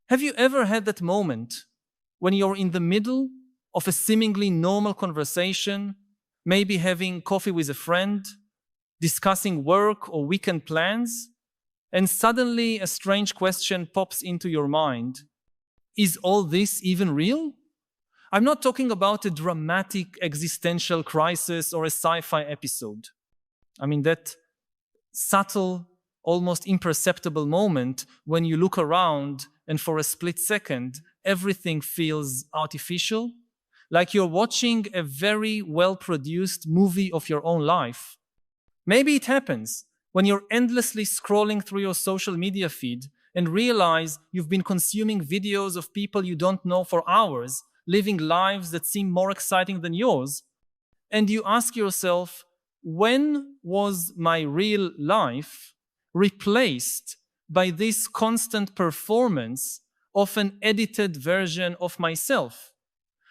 Have you ever had that moment when you're in the middle of a seemingly normal conversation, maybe having coffee with a friend, discussing work or weekend plans, and suddenly a strange question pops into your mind? Is all this even real? I'm not talking about a dramatic existential crisis or a sci-fi episode. I mean that subtle, almost imperceptible moment when you look around and for a split second, everything feels artificial, like you're watching a very well-produced movie of your own life. Maybe it happens when you're endlessly scrolling through your social media feed and realize you've been consuming videos of people you don't know for hours, living lives that seem more exciting than yours, and you ask yourself, when was my real life replaced by this constant performance of an edited version of myself?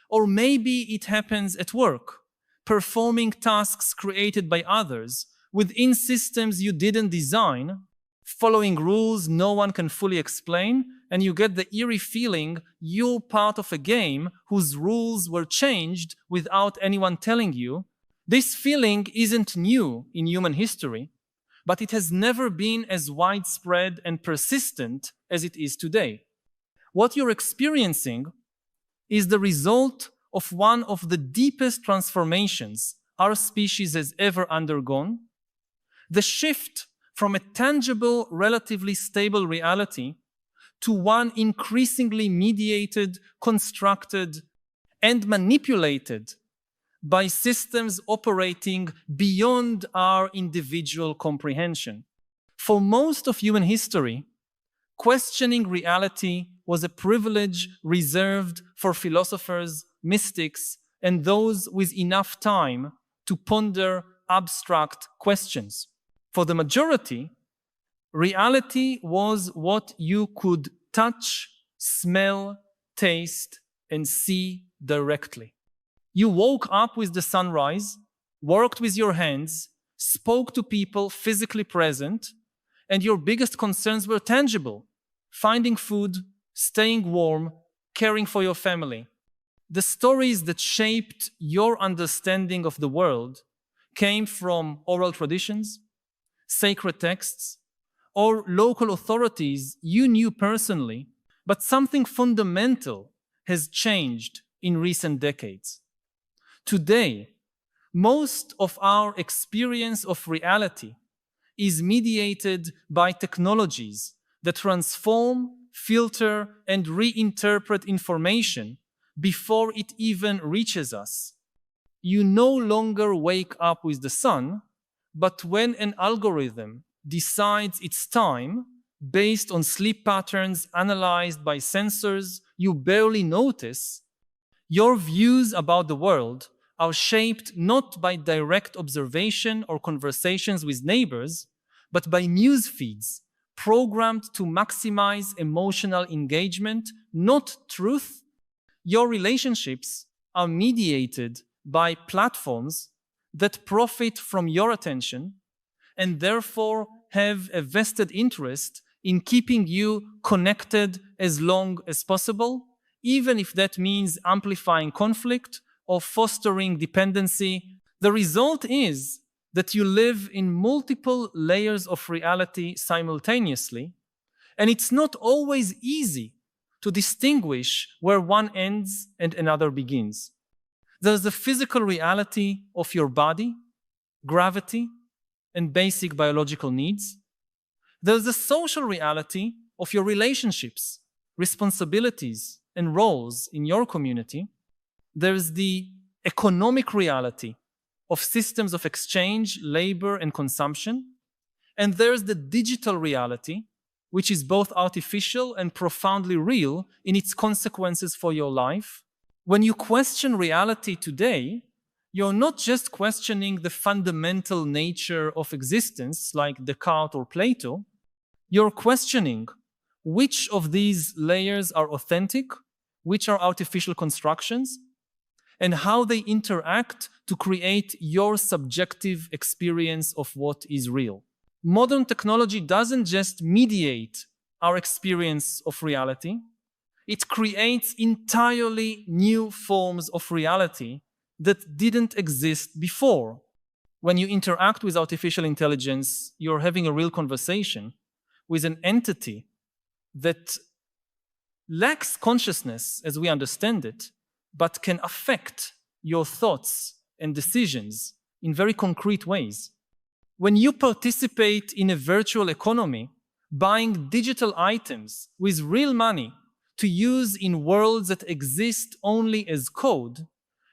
Or maybe it happens at work, performing tasks created by others within systems you didn't design, following rules no one can fully explain, and you get the eerie feeling you're part of a game whose rules were changed without anyone telling you. This feeling isn't new in human history, but it has never been as widespread and persistent as it is today. What you're experiencing is the result of one of the deepest transformations our species has ever undergone, the shift from a tangible, relatively stable reality to one increasingly mediated, constructed, and manipulated by systems operating beyond our individual comprehension. For most of human history, questioning reality was a privilege reserved for philosophers, mystics, and those with enough time to ponder abstract questions. For the majority, reality was what you could touch, smell, taste, and see directly. You woke up with the sunrise, worked with your hands, spoke to people physically present, and your biggest concerns were tangible: finding food, staying warm, caring for your family. The stories that shaped your understanding of the world came from oral traditions, sacred texts, or local authorities you knew personally, but something fundamental has changed in recent decades. Today, most of our experience of reality is mediated by technologies that transform, filter, and reinterpret information before it even reaches us. You no longer wake up with the sun, but when an algorithm decides it's time, based on sleep patterns analyzed by sensors you barely notice, your views about the world are shaped not by direct observation or conversations with neighbors, but by news feeds programmed to maximize emotional engagement, not truth. Your relationships are mediated by platforms that profit from your attention and therefore have a vested interest in keeping you connected as long as possible, even if that means amplifying conflict or fostering dependency. The result is that you live in multiple layers of reality simultaneously, and it's not always easy to distinguish where one ends and another begins. There's the physical reality of your body, gravity, and basic biological needs. There's the social reality of your relationships, responsibilities, and roles in your community. There's the economic reality of systems of exchange, labor, and consumption. And there's the digital reality, which is both artificial and profoundly real in its consequences for your life. When you question reality today, you're not just questioning the fundamental nature of existence, like Descartes or Plato. You're questioning which of these layers are authentic, which are artificial constructions, and how they interact to create your subjective experience of what is real. Modern technology doesn't just mediate our experience of reality, It creates entirely new forms of reality that didn't exist before. When you interact with artificial intelligence, you're having a real conversation with an entity that lacks consciousness as we understand it, but can affect your thoughts and decisions in very concrete ways. When you participate in a virtual economy, buying digital items with real money to use in worlds that exist only as code,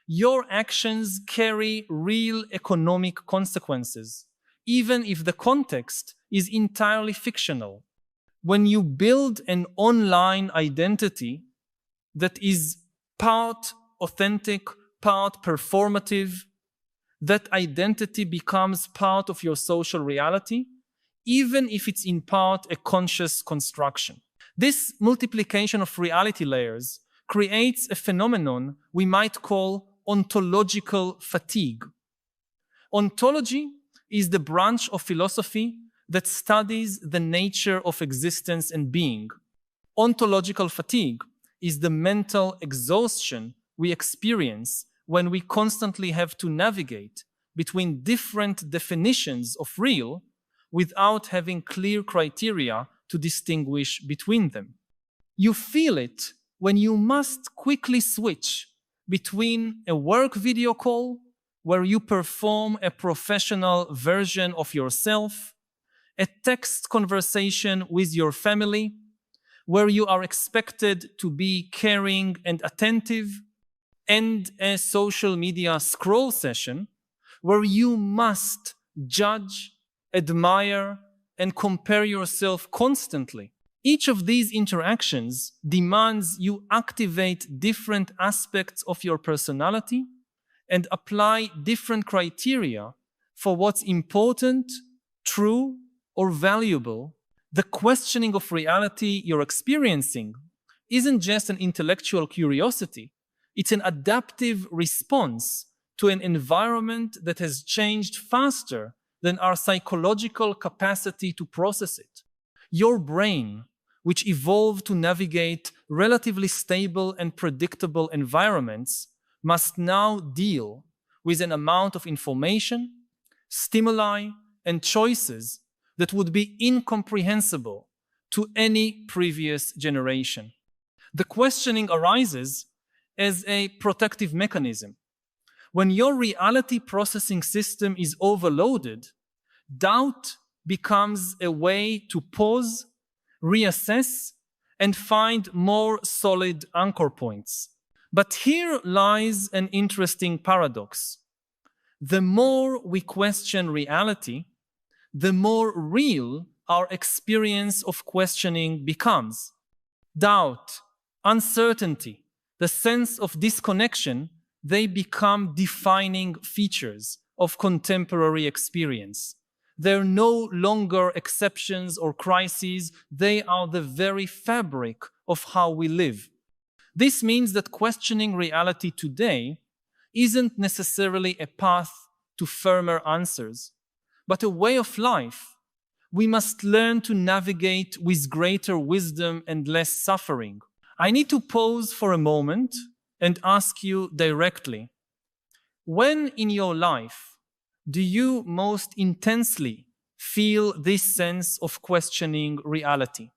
your actions carry real economic consequences, even if the context is entirely fictional. When you build an online identity that is part authentic, part performative, that identity becomes part of your social reality, even if it's in part a conscious construction. This multiplication of reality layers creates a phenomenon we might call ontological fatigue. Ontology is the branch of philosophy that studies the nature of existence and being. Ontological fatigue is the mental exhaustion we experience when we constantly have to navigate between different definitions of real without having clear criteria to distinguish between them. You feel it when you must quickly switch between a work video call where you perform a professional version of yourself, a text conversation with your family, where you are expected to be caring and attentive, and a social media scroll session where you must judge, admire, and compare yourself constantly. Each of these interactions demands you activate different aspects of your personality and apply different criteria for what's important, true, or valuable. The questioning of reality you're experiencing isn't just an intellectual curiosity, it's an adaptive response to an environment that has changed faster than our psychological capacity to process it. Your brain, which evolved to navigate relatively stable and predictable environments, must now deal with an amount of information, stimuli, and choices that would be incomprehensible to any previous generation. The questioning arises as a protective mechanism. When your reality processing system is overloaded, doubt becomes a way to pause, reassess, and find more solid anchor points. But here lies an interesting paradox. The more we question reality, the more real our experience of questioning becomes. Doubt, uncertainty, the sense of disconnection, they become defining features of contemporary experience. They're no longer exceptions or crises, they are the very fabric of how we live. This means that questioning reality today isn't necessarily a path to firmer answers, but a way of life we must learn to navigate with greater wisdom and less suffering. I need to pause for a moment and ask you directly, when in your life do you most intensely feel this sense of questioning reality?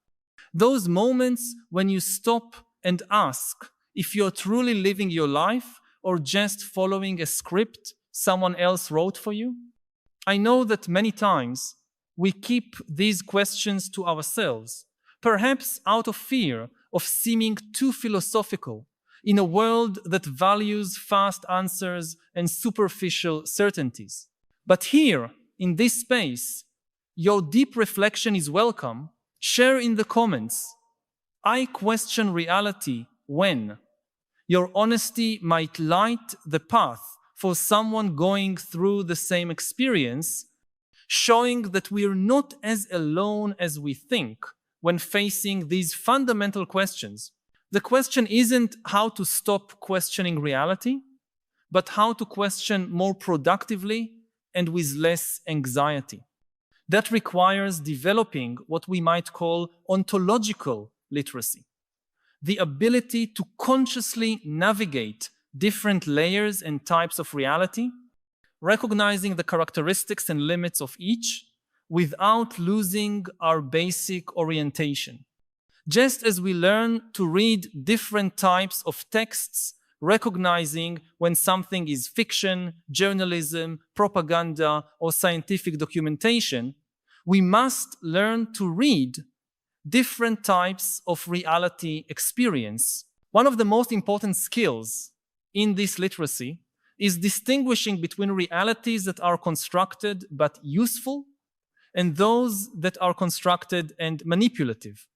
Those moments when you stop and ask if you're truly living your life or just following a script someone else wrote for you? I know that many times we keep these questions to ourselves, perhaps out of fear of seeming too philosophical in a world that values fast answers and superficial certainties. But here, in this space, your deep reflection is welcome. Share in the comments, I question reality when. Your honesty might light the path for someone going through the same experience, showing that we're not as alone as we think when facing these fundamental questions. The question isn't how to stop questioning reality, but how to question more productively and with less anxiety. That requires developing what we might call ontological literacy. the ability to consciously navigate different layers and types of reality, recognizing the characteristics and limits of each without losing our basic orientation. Just as we learn to read different types of texts, recognizing when something is fiction, journalism, propaganda, or scientific documentation, we must learn to read different types of reality experience. One of the most important skills in this literacy is distinguishing between realities that are constructed but useful and those that are constructed and manipulative.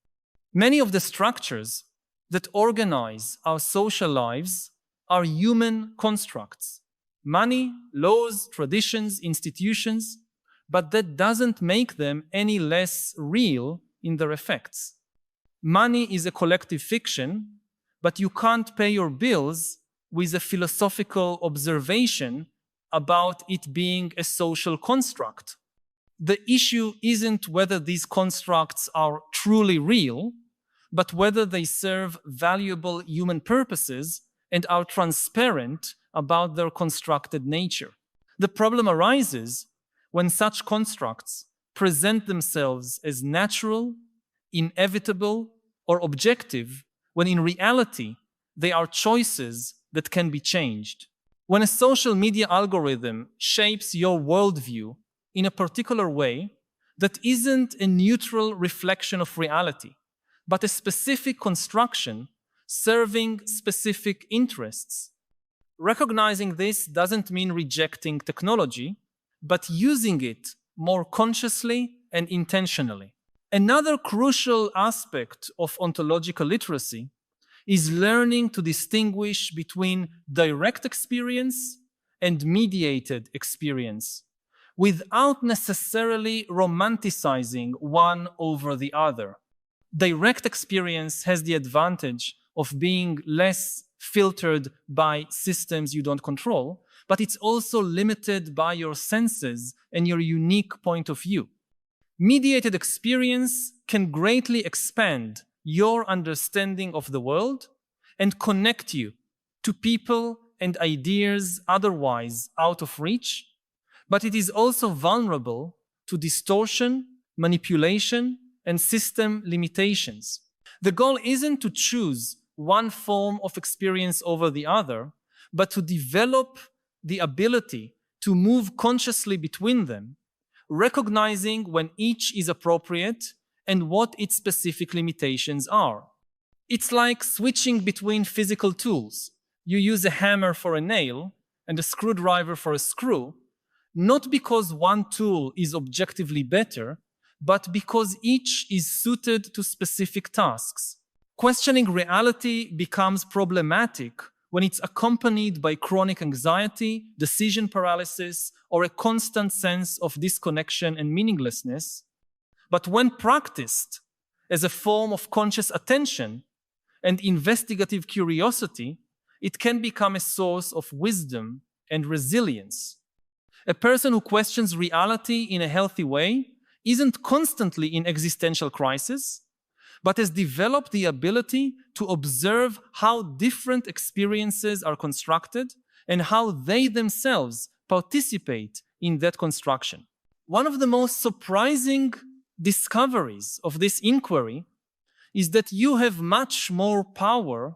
Many of the structures that organize our social lives are human constructs. Money, laws, traditions, institutions, but that doesn't make them any less real in their effects. Money is a collective fiction, but you can't pay your bills with a philosophical observation about it being a social construct. The issue isn't whether these constructs are truly real, but whether they serve valuable human purposes and are transparent about their constructed nature. The problem arises when such constructs present themselves as natural, inevitable, or objective, when in reality they are choices that can be changed. When a social media algorithm shapes your worldview in a particular way that isn't a neutral reflection of reality, but a specific construction serving specific interests. Recognizing this doesn't mean rejecting technology, but using it more consciously and intentionally. Another crucial aspect of ontological literacy is learning to distinguish between direct experience and mediated experience, without necessarily romanticizing one over the other. Direct experience has the advantage of being less filtered by systems you don't control, but it's also limited by your senses and your unique point of view. Mediated experience can greatly expand your understanding of the world and connect you to people and ideas otherwise out of reach, but it is also vulnerable to distortion, manipulation, and system limitations. The goal isn't to choose one form of experience over the other, but to develop the ability to move consciously between them, recognizing when each is appropriate and what its specific limitations are. It's like switching between physical tools. You use a hammer for a nail and a screwdriver for a screw, not because one tool is objectively better, but because each is suited to specific tasks. Questioning reality becomes problematic when it's accompanied by chronic anxiety, decision paralysis, or a constant sense of disconnection and meaninglessness. But when practiced as a form of conscious attention and investigative curiosity, it can become a source of wisdom and resilience. A person who questions reality in a healthy way isn't constantly in existential crisis, but has developed the ability to observe how different experiences are constructed and how they themselves participate in that construction. One of the most surprising discoveries of this inquiry is that you have much more power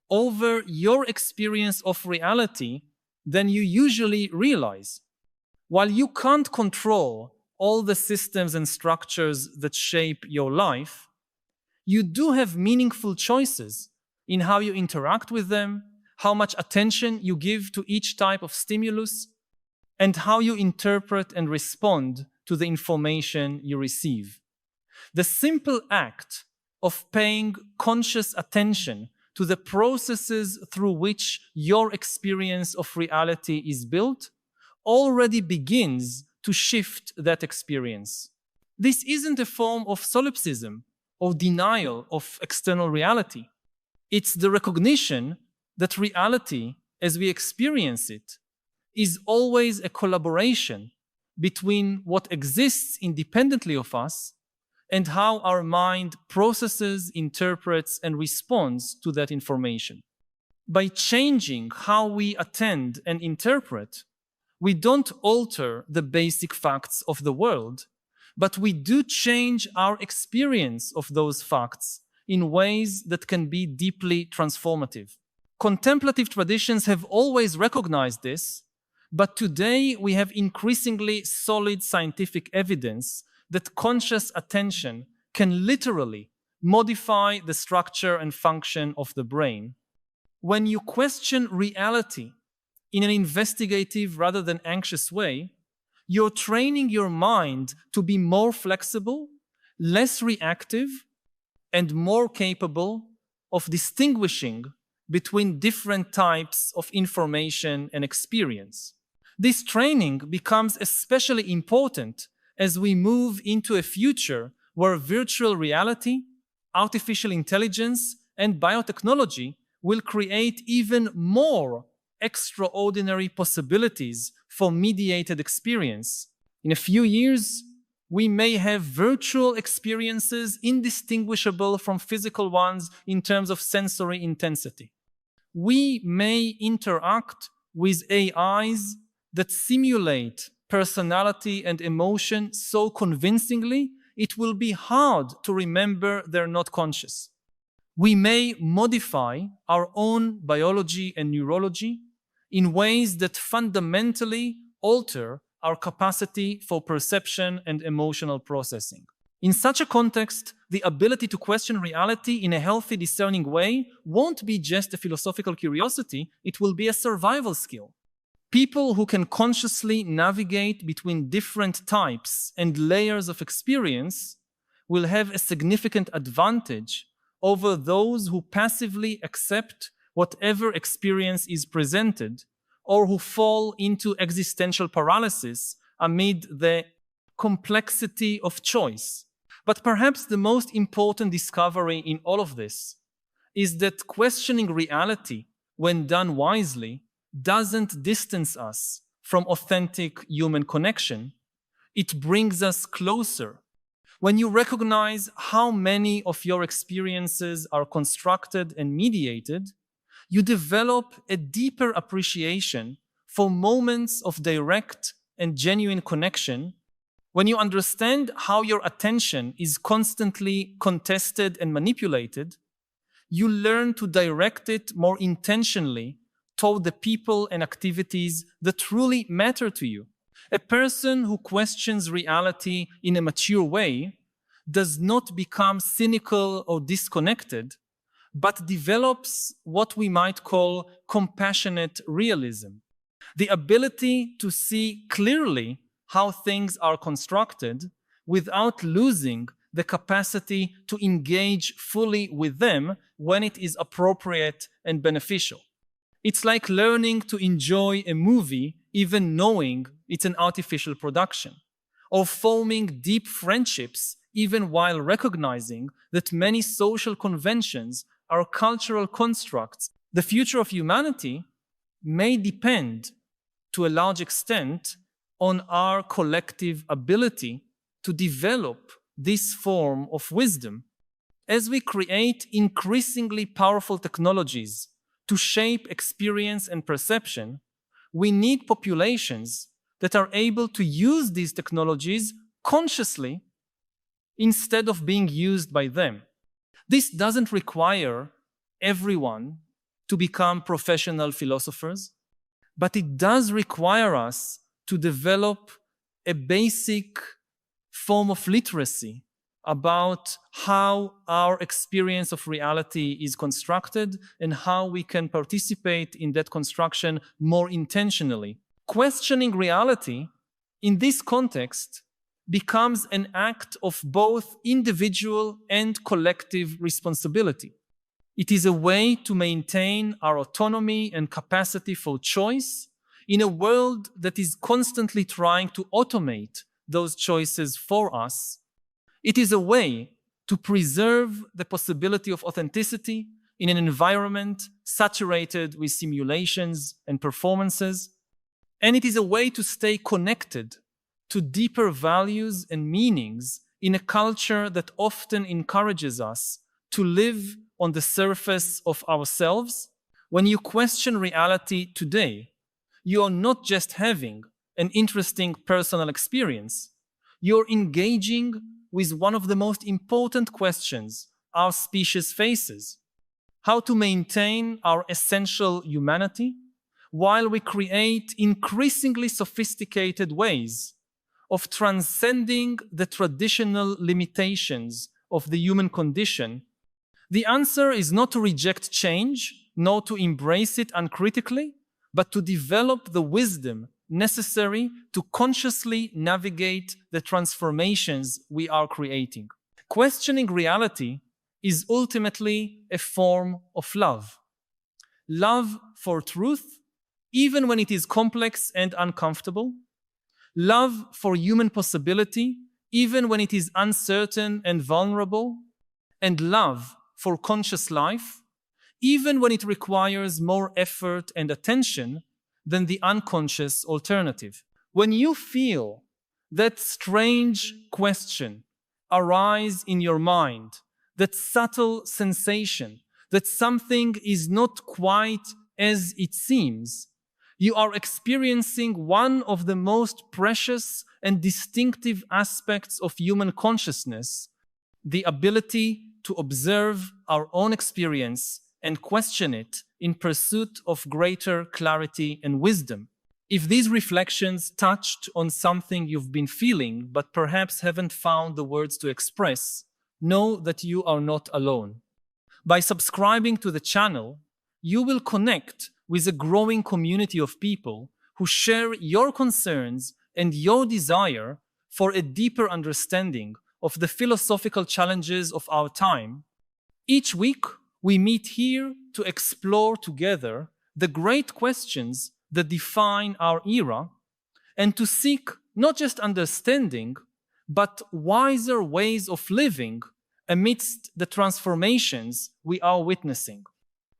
over your experience of reality than you usually realize. While you can't control all the systems and structures that shape your life, you do have meaningful choices in how you interact with them, how much attention you give to each type of stimulus, and how you interpret and respond to the information you receive. The simple act of paying conscious attention to the processes through which your experience of reality is built already begins to shift that experience. This isn't a form of solipsism or denial of external reality. It's the recognition that reality, as we experience it, is always a collaboration between what exists independently of us and how our mind processes, interprets, and responds to that information. By changing how we attend and interpret, we don't alter the basic facts of the world, but we do change our experience of those facts in ways that can be deeply transformative. Contemplative traditions have always recognized this, but today we have increasingly solid scientific evidence that conscious attention can literally modify the structure and function of the brain. When you question reality in an investigative rather than anxious way, you're training your mind to be more flexible, less reactive, and more capable of distinguishing between different types of information and experience. This training becomes especially important as we move into a future where virtual reality, artificial intelligence, and biotechnology will create even more extraordinary possibilities for mediated experience. In a few years, we may have virtual experiences indistinguishable from physical ones in terms of sensory intensity. We may interact with AIs that simulate personality and emotion so convincingly it will be hard to remember they're not conscious. We may modify our own biology and neurology in ways that fundamentally alter our capacity for perception and emotional processing. In such a context, the ability to question reality in a healthy, discerning way won't be just a philosophical curiosity, it will be a survival skill. People who can consciously navigate between different types and layers of experience will have a significant advantage over those who passively accept whatever experience is presented or who fall into existential paralysis amid the complexity of choice. But perhaps the most important discovery in all of this is that questioning reality, when done wisely, doesn't distance us from authentic human connection. It brings us closer. When you recognize how many of your experiences are constructed and mediated, you develop a deeper appreciation for moments of direct and genuine connection. When you understand how your attention is constantly contested and manipulated, you learn to direct it more intentionally toward the people and activities that truly matter to you. A person who questions reality in a mature way does not become cynical or disconnected, but develops what we might call compassionate realism. The ability to see clearly how things are constructed without losing the capacity to engage fully with them when it is appropriate and beneficial. It's like learning to enjoy a movie even knowing it's an artificial production, or forming deep friendships even while recognizing that many social conventions are cultural constructs. The future of humanity may depend to a large extent on our collective ability to develop this form of wisdom. As we create increasingly powerful technologies to shape experience and perception, we need populations that are able to use these technologies consciously instead of being used by them. This doesn't require everyone to become professional philosophers, but it does require us to develop a basic form of literacy about how our experience of reality is constructed and how we can participate in that construction more intentionally. Questioning reality in this context becomes an act of both individual and collective responsibility. It is a way to maintain our autonomy and capacity for choice in a world that is constantly trying to automate those choices for us. It is a way to preserve the possibility of authenticity in an environment saturated with simulations and performances. And it is a way to stay connected to deeper values and meanings in a culture that often encourages us to live on the surface of ourselves, when you question reality today, you are not just having an interesting personal experience, you're engaging with one of the most important questions our species faces: how to maintain our essential humanity while we create increasingly sophisticated ways of transcending the traditional limitations of the human condition. The answer is not to reject change, nor to embrace it uncritically, but to develop the wisdom necessary to consciously navigate the transformations we are creating. Questioning reality is ultimately a form of love. Love for truth, even when it is complex and uncomfortable. Love for human possibility, even when it is uncertain and vulnerable. And love for conscious life, even when it requires more effort and attention than the unconscious alternative. When you feel that strange question arise in your mind, that subtle sensation that something is not quite as it seems, you are experiencing one of the most precious and distinctive aspects of human consciousness, the ability to observe our own experience and question it in pursuit of greater clarity and wisdom. If these reflections touched on something you've been feeling but perhaps haven't found the words to express, know that you are not alone. By subscribing to the channel, you will connect with a growing community of people who share your concerns and your desire for a deeper understanding of the philosophical challenges of our time. Each week, we meet here to explore together the great questions that define our era and to seek not just understanding, but wiser ways of living amidst the transformations we are witnessing.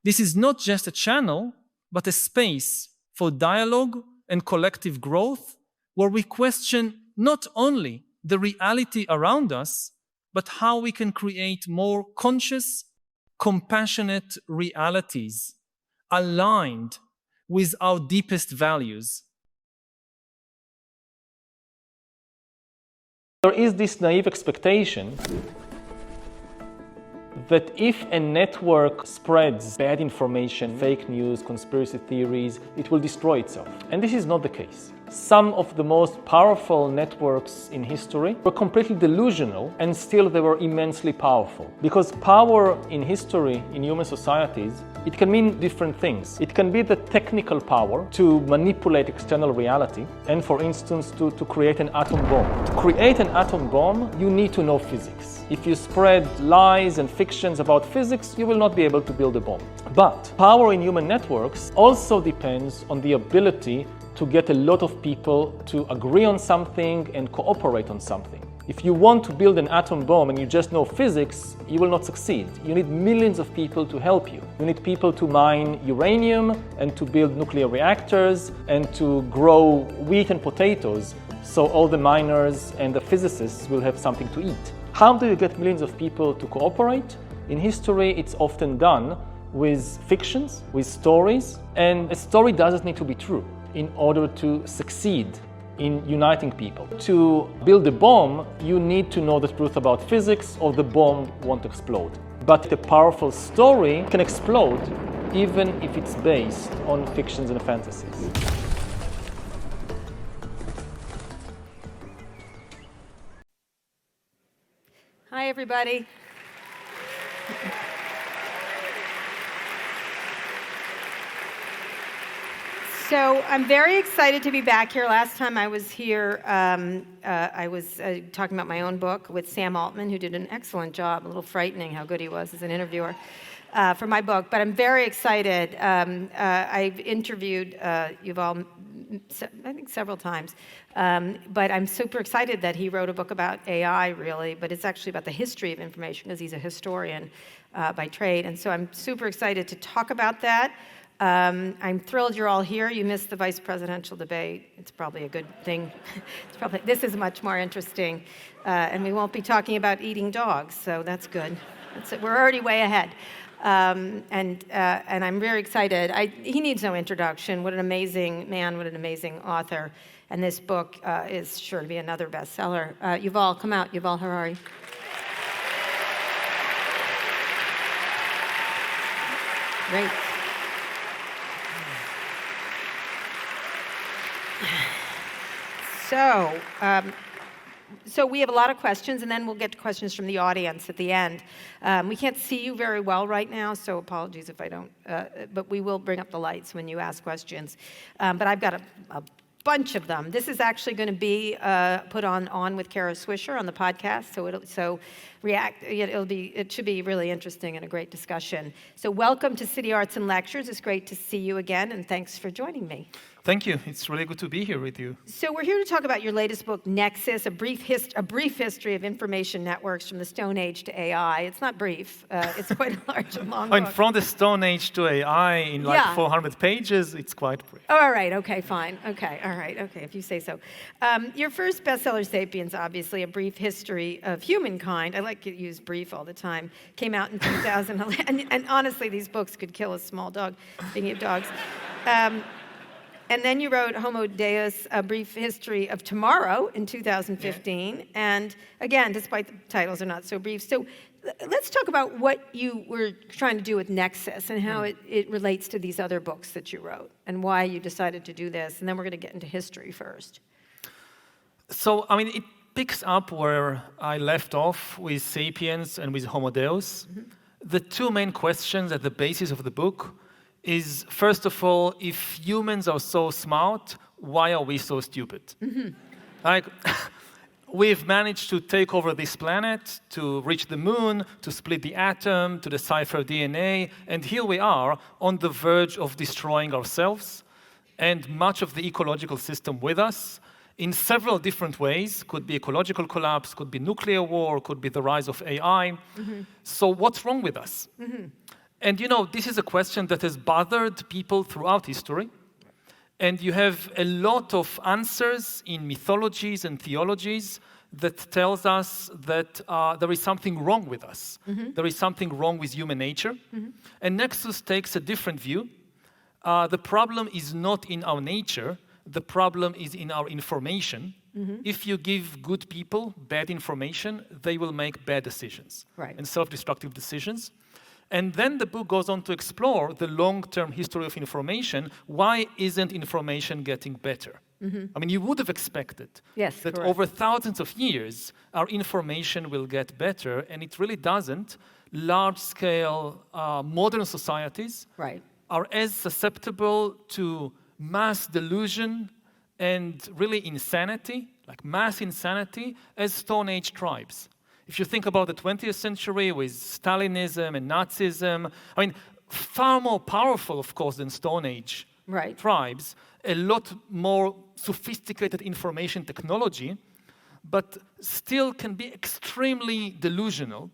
This is not just a channel, but a space for dialogue and collective growth, where we question not only the reality around us, but how we can create more conscious, compassionate realities aligned with our deepest values. There is this naive expectation that if a network spreads bad information, fake news, conspiracy theories, it will destroy itself. And this is not the case. Some of the most powerful networks in history were completely delusional, and still they were immensely powerful. Because power in history, in human societies, it can mean different things. It can be the technical power to manipulate external reality, and for instance, to create an atom bomb. To create an atom bomb, you need to know physics. If you spread lies and fictions about physics, you will not be able to build a bomb. But power in human networks also depends on the ability to get a lot of people to agree on something and cooperate on something. If you want to build an atom bomb and you just know physics, you will not succeed. You need millions of people to help you. You need people to mine uranium and to build nuclear reactors and to grow wheat and potatoes, so all the miners and the physicists will have something to eat. How do you get millions of people to cooperate? In history, it's often done with fictions, with stories, and a story doesn't need to be true in order to succeed in uniting people. To build a bomb, you need to know the truth about physics or the bomb won't explode. But a powerful story can explode even if it's based on fictions and fantasies. Hi, everybody. So I'm very excited to be back here. Last time I was here, I was talking about my own book with Sam Altman, who did an excellent job, a little frightening how good he was as an interviewer for my book. But I'm very excited. I've interviewed Yuval, I think several times, but I'm super excited that he wrote a book about AI, really, but it's actually about the history of information, because he's a historian by trade. And so I'm super excited to talk about that. I'm thrilled you're all here. You missed the vice presidential debate. It's probably a good thing. This is much more interesting. And we won't be talking about eating dogs, so that's good. We're already way ahead. And I'm very excited. He needs no introduction. What an amazing man, what an amazing author. And this book is sure to be another bestseller. Yuval, come out, Yuval Harari. Great. So we have a lot of questions, and then we'll get to questions from the audience at the end. We can't see you very well right now, so apologies if I don't, but we will bring up the lights when you ask questions. But I've got a bunch of them. This is actually going to be put on with Kara Swisher on the podcast, it should be really interesting and a great discussion. So welcome to City Arts and Lectures. It's great to see you again, and thanks for joining me. Thank you. It's really good to be here with you. So we're here to talk about your latest book, Nexus, a brief history of information networks from the Stone Age to AI. It's not brief. It's quite a large and long book. From the Stone Age to AI in 400 pages, it's quite brief. Oh, all right. Okay, fine. Okay, all right. Okay, if you say so. Your first bestseller, Sapiens, obviously, a brief history of humankind. I like to use brief all the time. Came out in 2011. and honestly, these books could kill a small dog, speaking of dogs. And then you wrote Homo Deus, A Brief History of Tomorrow in 2015. Yeah. And again, despite the titles are not so brief. So let's talk about what you were trying to do with Nexus and how it relates to these other books that you wrote and why you decided to do this. And then we're going to get into history first. So, it picks up where I left off with Sapiens and with Homo Deus. Mm-hmm. The two main questions at the basis of the book is, first of all, if humans are so smart, why are we so stupid? Mm-hmm. We've managed to take over this planet, to reach the moon, to split the atom, to decipher DNA, and here we are on the verge of destroying ourselves and much of the ecological system with us in several different ways. Could be ecological collapse, could be nuclear war, could be the rise of AI. Mm-hmm. So what's wrong with us? Mm-hmm. And this is a question that has bothered people throughout history. And you have a lot of answers in mythologies and theologies that tells us that there is something wrong with us. Mm-hmm. There is something wrong with human nature. Mm-hmm. And Nexus takes a different view. The problem is not in our nature. The problem is in our information. Mm-hmm. If you give good people bad information, they will make bad decisions and self-destructive decisions. And then the book goes on to explore the long-term history of information. Why isn't information getting better? Mm-hmm. You would have expected that over thousands of years, our information will get better, and it really doesn't. Large-scale modern societies are as susceptible to mass delusion and really insanity, like mass insanity, as Stone Age tribes. If you think about the 20th century with Stalinism and Nazism, far more powerful, of course, than Stone Age tribes, a lot more sophisticated information technology, but still can be extremely delusional.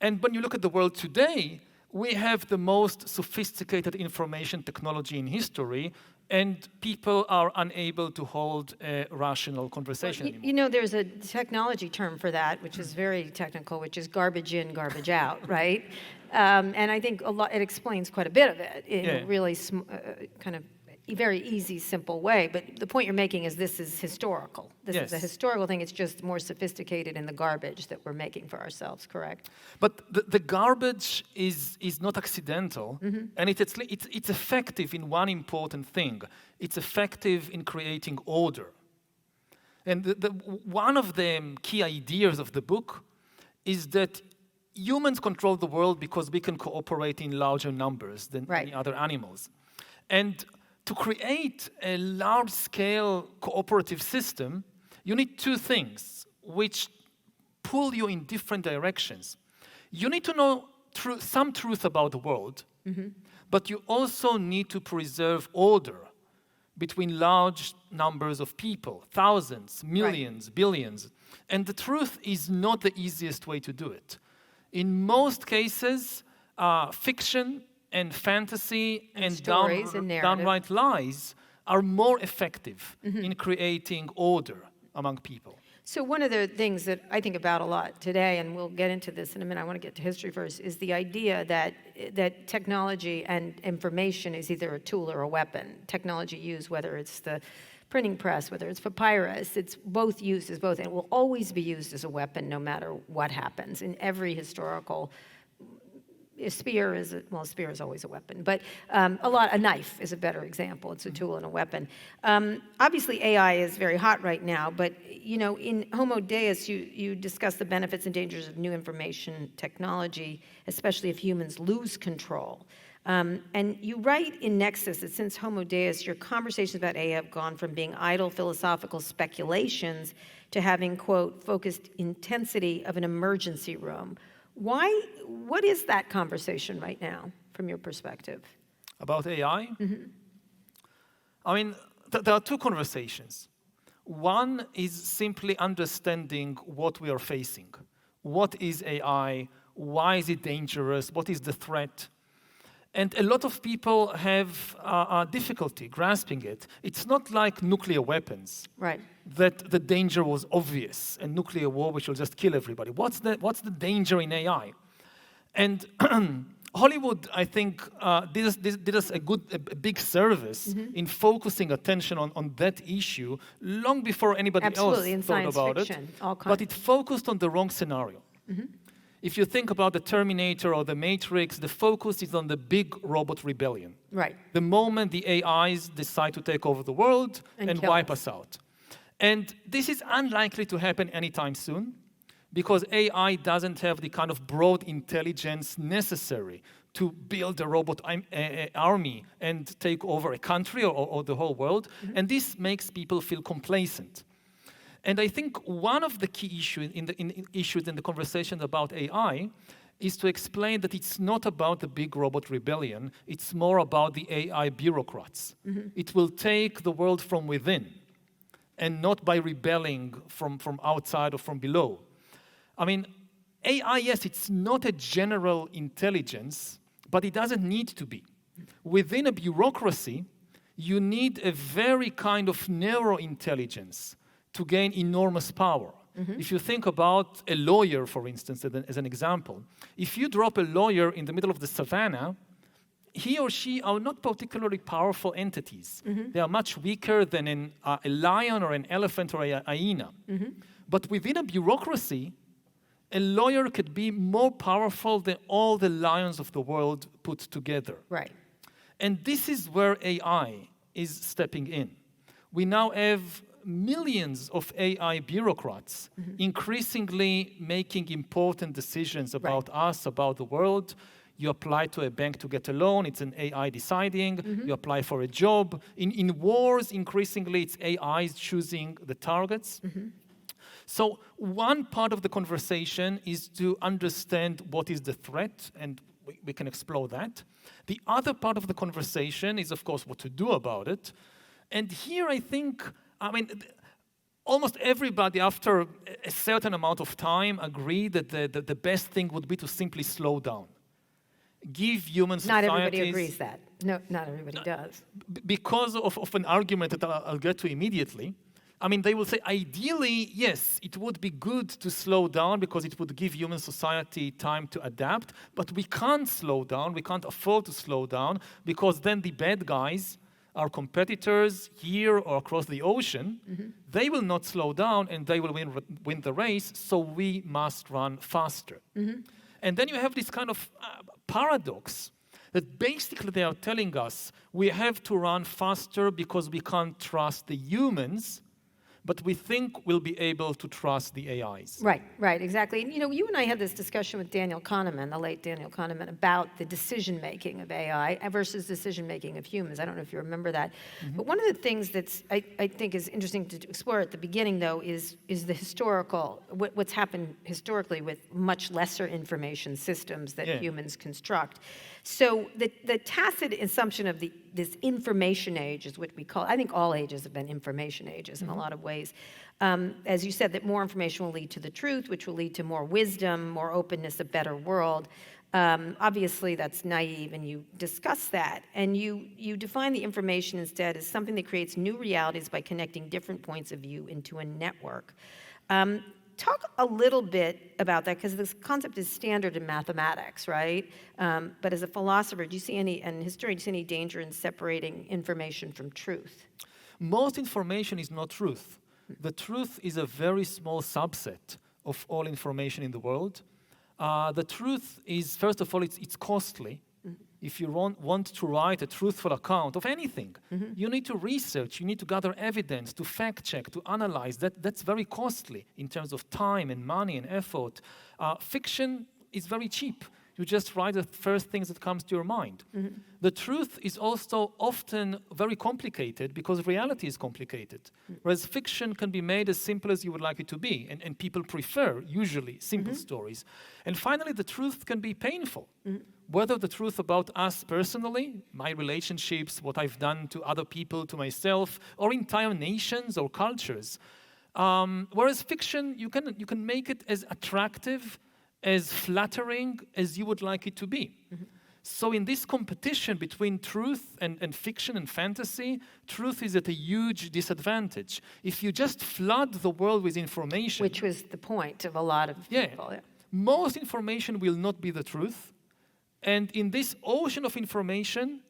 And when you look at the world today, we have the most sophisticated information technology in history, and people are unable to hold a rational conversation anymore. There's a technology term for that, which is very technical, which is garbage in, garbage out, right? And I think it explains quite a bit of it in a really kind of very easy, simple way. But the point you're making is this is historical. This is a historical thing. It's just more sophisticated in the garbage that we're making for ourselves, correct? But the garbage is not accidental, and it's effective in one important thing. It's effective in creating order. And one of the key ideas of the book is that humans control the world because we can cooperate in larger numbers than any other animals. And to create a large-scale cooperative system, you need two things which pull you in different directions. You need to know some truth about the world, but you also need to preserve order between large numbers of people, thousands, millions, billions. And the truth is not the easiest way to do it. In most cases, fiction and fantasy and stories and narrative. downright lies are more effective in creating order among people. So one of the things that I think about a lot today, and we'll get into this in a minute, I want to get to history first, is the idea that technology and information is either a tool or a weapon. Technology used, whether it's the printing press, whether it's papyrus, it's both used as both, and it will always be used as a weapon no matter what happens. In every historical, a spear is always a weapon, but a knife is a better example. It's a tool and a weapon. Obviously, AI is very hot right now, but in Homo Deus, you discuss the benefits and dangers of new information technology, especially if humans lose control. And you write in Nexus that since Homo Deus, your conversations about AI have gone from being idle philosophical speculations to having, quote, focused intensity of an emergency room. What is that conversation right now, from your perspective? About AI? I mean, there are two conversations. One is simply understanding what we are facing. What is AI? Why is it dangerous? What is the threat? And a lot of people have difficulty grasping it. It's not like nuclear weapons. Right. That the danger was obvious, and nuclear war, which will just kill everybody. What's the danger in AI? And Hollywood, I think, did us a big service in focusing attention on that issue long before anybody Absolutely, else thought about fiction, it. But it focused on the wrong scenario. If you think about the Terminator or the Matrix, the focus is on the big robot rebellion. Right. The moment the AIs decide to take over the world and wipe us out. And this is unlikely to happen anytime soon because AI doesn't have the kind of broad intelligence necessary to build a robot army and take over a country or the whole world. And this makes people feel complacent. And I think one of the key issues in the conversation about AI is to explain that it's not about the big robot rebellion, it's more about the AI bureaucrats. It will take the world from within and not by rebelling from outside or from below. I mean, AI, yes, it's not a general intelligence, but it doesn't need to be. Within a bureaucracy, you need a very kind of narrow intelligence to gain enormous power. If you think about a lawyer, for instance, as an example, if you drop a lawyer in the middle of the savannah, he or she are not particularly powerful entities. They are much weaker than a lion or an elephant or a hyena. But within a bureaucracy, a lawyer could be more powerful than all the lions of the world put together. Right. And this is where AI is stepping in. We now have millions of AI bureaucrats increasingly making important decisions about us, about the world. You apply to a bank to get a loan, it's an AI deciding. You apply for a job. In wars, increasingly, it's AIs choosing the targets. So one part of the conversation is to understand what is the threat, and we can explore that. The other part of the conversation is, of course, what to do about it. And here I think, almost everybody after a certain amount of time agreed that the best thing would be to simply slow down. Give human societies... Not everybody agrees that. No, not everybody does. Because of an argument that I'll get to immediately. They will say, ideally, yes, it would be good to slow down because it would give human society time to adapt, but we can't slow down, we can't afford to slow down, because then the bad guys, our competitors here or across the ocean, they will not slow down and they will win the race, so we must run faster. And then you have this kind of paradox that basically they are telling us we have to run faster because we can't trust the humans, but we think we'll be able to trust the AIs. Right, exactly. And, you and I had this discussion with Daniel Kahneman, the late Daniel Kahneman, about the decision-making of AI versus decision-making of humans. I don't know if you remember that. But one of the things that's, I think is interesting to explore at the beginning, though, is the historical, what's happened historically with much lesser information systems that humans construct. So the tacit assumption of this information age is what we call, I think all ages have been information ages in a lot of ways. As you said, that more information will lead to the truth, which will lead to more wisdom, more openness, a better world. Obviously, that's naive, and you discuss that. And you define the information instead as something that creates new realities by connecting different points of view into a network. Talk a little bit about that, because this concept is standard in mathematics, right? But as a philosopher, do you see any, and historian, do you see any danger in separating information from truth? Most information is not truth. The truth is a very small subset of all information in the world. The truth is, first of all, it's costly. If you want to write a truthful account of anything, you need to research, you need to gather evidence, to fact check, to analyze. That's very costly in terms of time and money and effort. Fiction is very cheap. You just write the first things that comes to your mind. The truth is also often very complicated because reality is complicated. Whereas fiction can be made as simple as you would like it to be, and people prefer, usually, simple stories. And finally, the truth can be painful. Whether the truth about us personally, my relationships, what I've done to other people, to myself, or entire nations or cultures. Whereas fiction, you can make it as attractive, as flattering as you would like it to be. So in this competition between truth and fiction and fantasy, truth is at a huge disadvantage. If you just flood the world with information... Which was the point of a lot of people. Yeah. Most information will not be the truth. And in this ocean of information,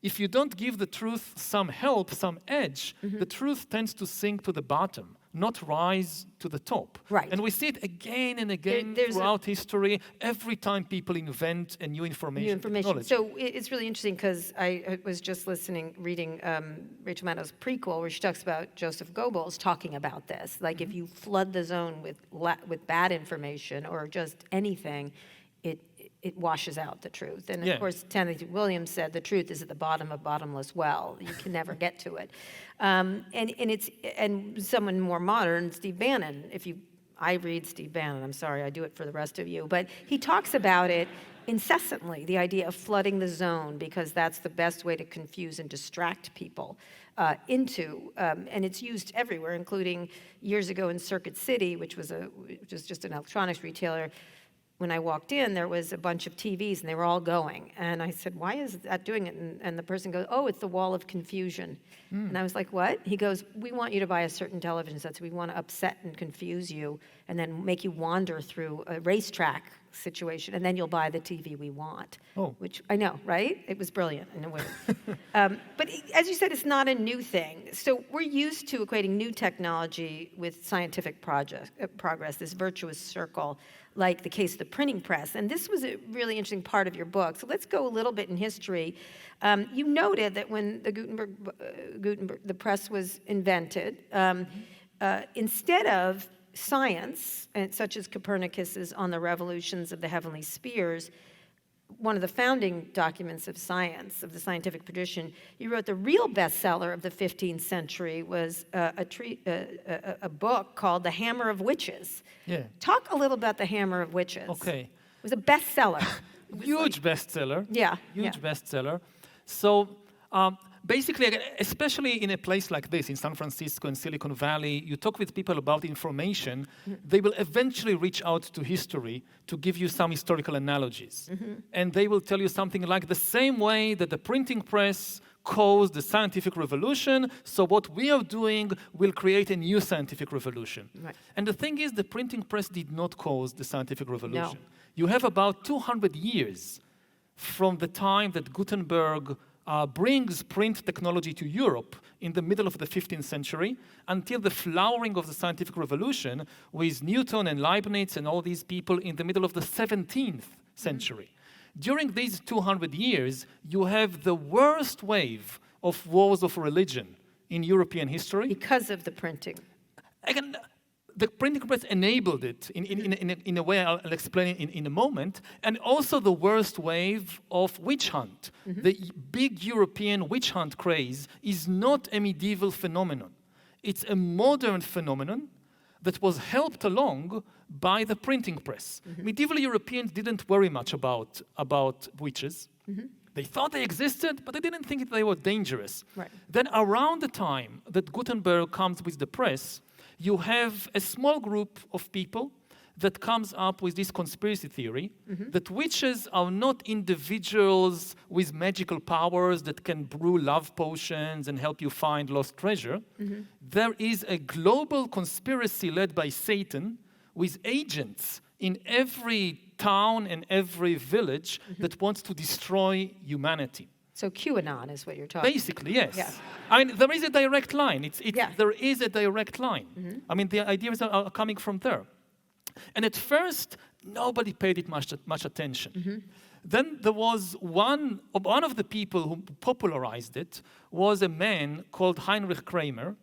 if you don't give the truth some help, some edge, the truth tends to sink to the bottom, not rise to the top. Right. And we see it again and again throughout history, every time people invent a new information technology. So it's really interesting because I was just reading Rachel Maddow's prequel where she talks about Joseph Goebbels talking about this. Like if you flood the zone with bad information or just anything, it washes out the truth. And of course, Tennessee Williams said the truth is at the bottom of bottomless well. You can never get to it. And someone more modern, Steve Bannon. I read Steve Bannon. I'm sorry, I do it for the rest of you. But he talks about it incessantly, the idea of flooding the zone, because that's the best way to confuse and distract people and it's used everywhere, including years ago in Circuit City, which was just an electronics retailer. When I walked in, there was a bunch of TVs, and they were all going. And I said, why is that doing it? And the person goes, oh, it's the wall of confusion. And I was like, what? He goes, we want you to buy a certain television set, so we want to upset and confuse you and then make you wander through a racetrack situation, and then you'll buy the TV we want. Oh. Which I know, right? It was brilliant in a way. But as you said, it's not a new thing. So we're used to equating new technology with scientific progress, this virtuous circle, like the case of the printing press. And this was a really interesting part of your book. So let's go a little bit in history. You noted that when the Gutenberg, the press was invented, instead of science, and such as Copernicus's On the Revolutions of the Heavenly Spheres, one of the founding documents of science, of the scientific tradition, you wrote the real bestseller of the 15th century was a book called The Hammer of Witches. Yeah. Talk a little about The Hammer of Witches. Okay. It was a bestseller. Huge bestseller. Yeah. Huge bestseller. So basically, especially in a place like this, in San Francisco and Silicon Valley, you talk with people about information, they will eventually reach out to history to give you some historical analogies. And they will tell you something like the same way that the printing press caused the scientific revolution, so what we are doing will create a new scientific revolution. Right. And the thing is, the printing press did not cause the scientific revolution. No. You have about 200 years from the time that Gutenberg brings print technology to Europe in the middle of the 15th century until the flowering of the scientific revolution with Newton and Leibniz and all these people in the middle of the 17th century. During these 200 years, you have the worst wave of wars of religion in European history. Because of the printing. Again, the printing press enabled it in a way I'll explain in a moment, and also the worst wave of witch hunt. The big European witch hunt craze is not a medieval phenomenon. It's a modern phenomenon that was helped along by the printing press. Medieval Europeans didn't worry much about witches. They thought they existed, but they didn't think that they were dangerous. Right. Then around the time that Gutenberg comes with the press, you have a small group of people that comes up with this conspiracy theory that witches are not individuals with magical powers that can brew love potions and help you find lost treasure. There is a global conspiracy led by Satan with agents in every town and every village that wants to destroy humanity. So QAnon is what you're talking about. Basically, yes. Yeah. I mean, there is a direct line. Yeah. There is a direct line. I mean, the ideas are coming from there. And at first, nobody paid it much attention. Then there was one of the people who popularized it was a man called Heinrich Kramer.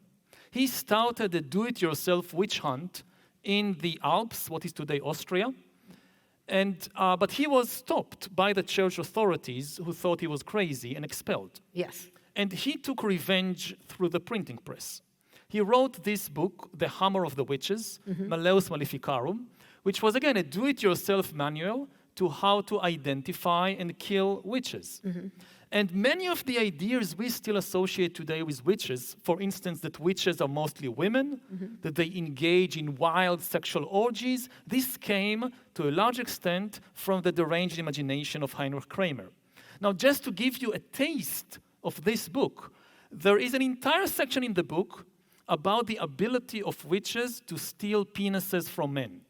He started a do-it-yourself witch hunt in the Alps, what is today Austria. And, but he was stopped by the church authorities who thought he was crazy and expelled. Yes. And he took revenge through the printing press. He wrote this book, The Hammer of the Witches, Malleus Maleficarum, which was, again, a do-it-yourself manual to how to identify and kill witches. And many of the ideas we still associate today with witches, for instance, that witches are mostly women, that they engage in wild sexual orgies, this came to a large extent from the deranged imagination of Heinrich Kramer. Now, just to give you a taste of this book, there is an entire section in the book about the ability of witches to steal penises from men.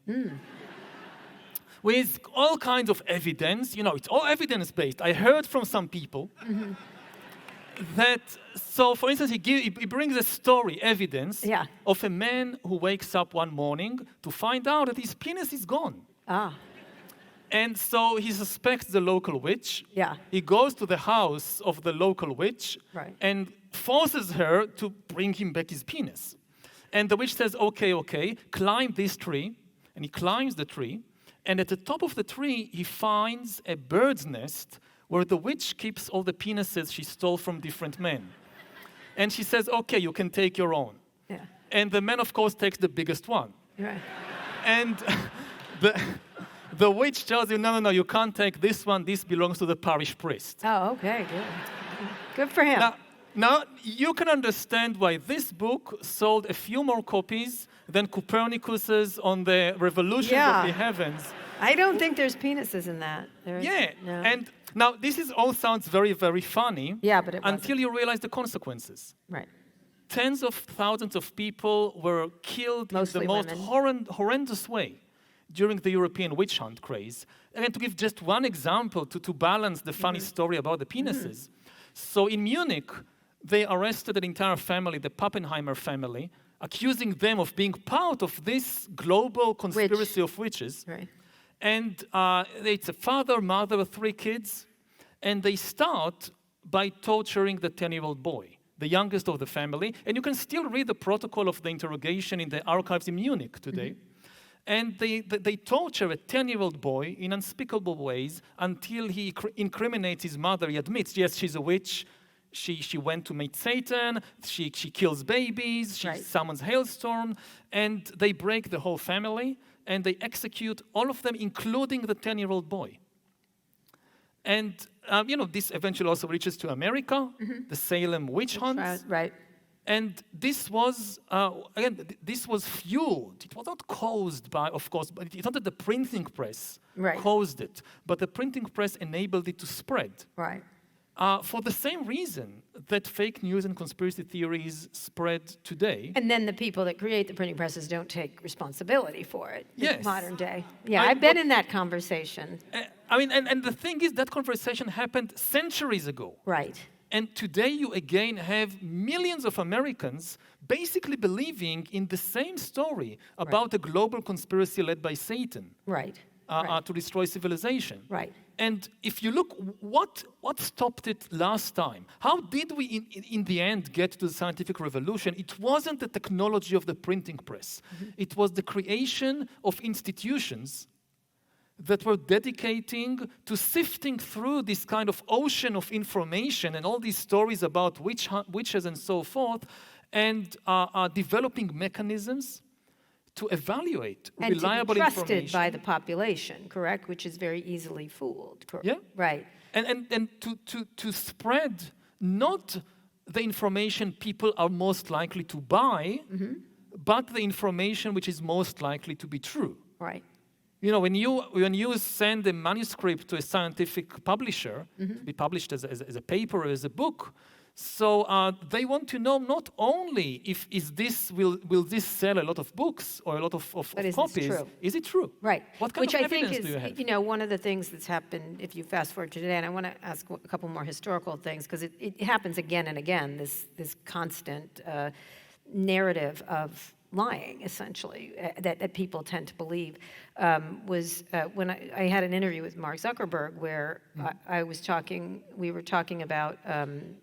With all kinds of evidence, it's all evidence-based. I heard from some people that, so for instance, he brings a story, evidence, of a man who wakes up one morning to find out that his penis is gone. And so he suspects the local witch. He goes to the house of the local witch and forces her to bring him back his penis. And the witch says, okay, climb this tree. And he climbs the tree. And at the top of the tree, he finds a bird's nest where the witch keeps all the penises she stole from different men. And she says, okay, you can take your own. And the man, of course, takes the biggest one. And the witch tells you, no, you can't take this one. This belongs to the parish priest. Oh, okay, good. Good for him. Now, you can understand why this book sold a few more copies than Copernicus's on the revolution of the heavens. I don't think there's penises in that. No. And now this all sounds very, very funny. But it wasn't. Until you realize the consequences. Tens of thousands of people were killed Mostly in the most horrendous way during the European witch hunt craze. And to give just one example to balance the funny story about the penises. So in Munich, they arrested an entire family, the Pappenheimer family, accusing them of being part of this global conspiracy of witches. And it's a father, mother, 3 kids, and they start by torturing the 10-year-old boy, the youngest of the family. And you can still read the protocol of the interrogation in the archives in Munich today. And they torture a 10-year-old boy in unspeakable ways until he incriminates his mother. He admits, yes, she's a witch. She went to meet Satan, she kills babies, she summons hailstorm, and they break the whole family, and they execute all of them, including the 10-year-old boy. And, this eventually also reaches to America, the Salem witch hunts. And this was, this was fueled. It was not caused by, of course, but it's not that the printing press caused it, but the printing press enabled it to spread. For the same reason that fake news and conspiracy theories spread today. And then the people that create the printing presses don't take responsibility for it in modern day. I've been in that conversation. And the thing is, that conversation happened centuries ago. And today you again have millions of Americans basically believing in the same story about a global conspiracy led by Satan. To destroy civilization. And if you look, what stopped it last time? How did we, in the end, get to the scientific revolution? It wasn't the technology of the printing press. It was the creation of institutions that were dedicating to sifting through this kind of ocean of information and all these stories about witches and so forth, and developing mechanisms to evaluate reliable information. And to be trusted by the population, correct? Which is very easily fooled. And to spread not the information people are most likely to buy, but the information which is most likely to be true. You know, when you send a manuscript to a scientific publisher to be published as a paper or as a book, so they want to know not only if will this sell a lot of books or a lot of But is copies. this true? Is it true? Right. What kind Which of I think evidence is, do you have? you know, one of the things that's happened, if you fast forward to today, and I want to ask a couple more historical things, because it happens again and again, this constant narrative of lying, essentially, that people tend to believe, was when I had an interview with Mark Zuckerberg where we were talking about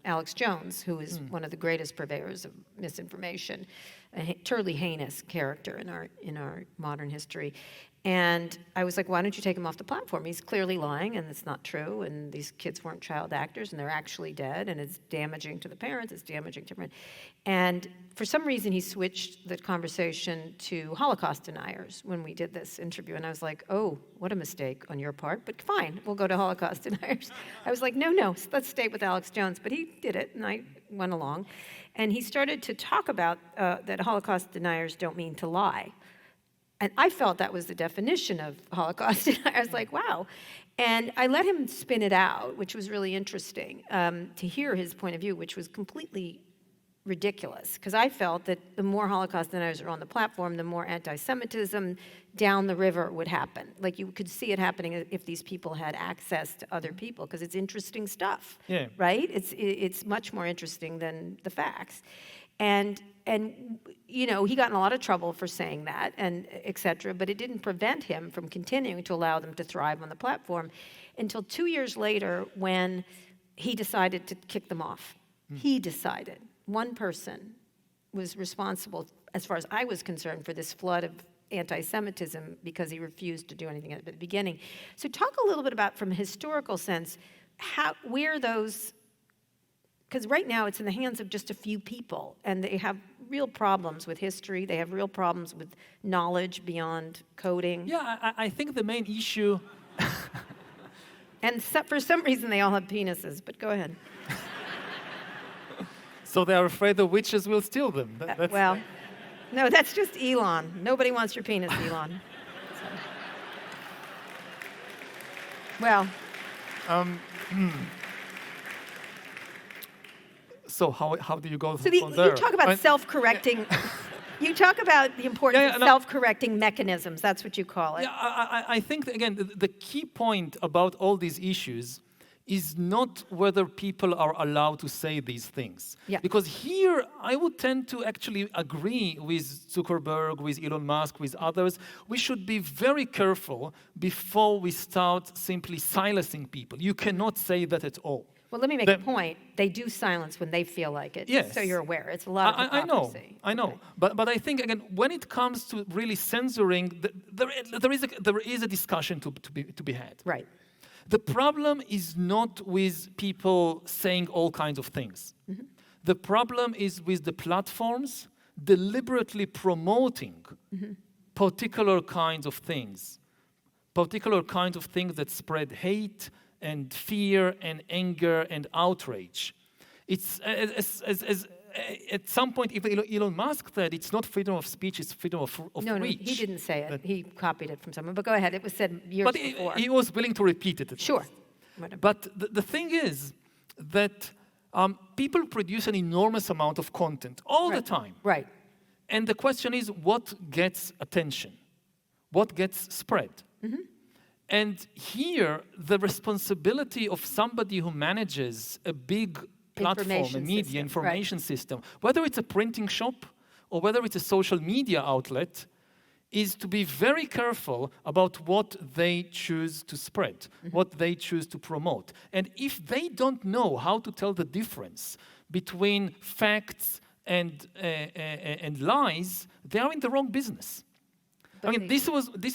Alex Jones, who is one of the greatest purveyors of misinformation, a totally heinous character in our modern history. And I was like, why don't you take him off the platform? He's clearly lying, and it's not true, and these kids weren't child actors, and they're actually dead, and it's damaging to the parents, it's damaging to everyone. And for some reason, he switched the conversation to Holocaust deniers when we did this interview, and I was like, oh, what a mistake on your part, but fine, we'll go to Holocaust deniers. I was like, no, let's stay with Alex Jones, but he did it, and I went along. And he started to talk about that Holocaust deniers don't mean to lie. And I felt that was the definition of Holocaust. I was like, wow. And I let him spin it out, which was really interesting to hear his point of view, which was completely ridiculous. Because I felt that the more Holocaust deniers are on the platform, the more anti-Semitism down the river would happen. Like you could see it happening if these people had access to other people, because it's interesting stuff, right? It's much more interesting than the facts. And you know, he got in a lot of trouble for saying that, and et cetera, but it didn't prevent him from continuing to allow them to thrive on the platform until 2 years later when he decided to kick them off. He decided. One person was responsible, as far as I was concerned, for this flood of anti-Semitism because he refused to do anything at the beginning. So talk a little bit about, from a historical sense, where those... Because right now it's in the hands of just a few people, and they have real problems with history. They have real problems with knowledge beyond coding. Yeah, I think the main issue... And for some reason they all have penises, but go ahead. So they are afraid the witches will steal them. Well, no, that's just Elon. Nobody wants your penis, Elon. So. Well... So how do you go from there? You talk about self-correcting. You talk about the importance of self-correcting mechanisms. That's what you call it. Yeah, I think, again, the key point about all these issues is not whether people are allowed to say these things. Yeah. Because here, I would tend to actually agree with Zuckerberg, with Elon Musk, with others. We should be very careful before we start simply silencing people. You cannot say that at all. Well, let me make a point. They do silence when they feel like it. Yes. So you're aware. It's a lot of hypocrisy. I know. Okay. But I think, again, when it comes to really censoring, there is a discussion to be had. Right. The problem is not with people saying all kinds of things. The problem is with the platforms deliberately promoting particular kinds of things that spread hate and fear and anger and outrage. It's at some point, even Elon Musk said it's not freedom of speech, it's freedom of reach. No, he didn't say it. He copied it from someone. But go ahead. It was said years before. But he was willing to repeat it. Sure. But the thing is that people produce an enormous amount of content all the time. Right. And the question is, what gets attention? What gets spread? And here, the responsibility of somebody who manages a big platform, a media information system, whether it's a printing shop or whether it's a social media outlet, is to be very careful about what they choose to spread, what they choose to promote. And if they don't know how to tell the difference between facts and lies, they are in the wrong business. I mean, this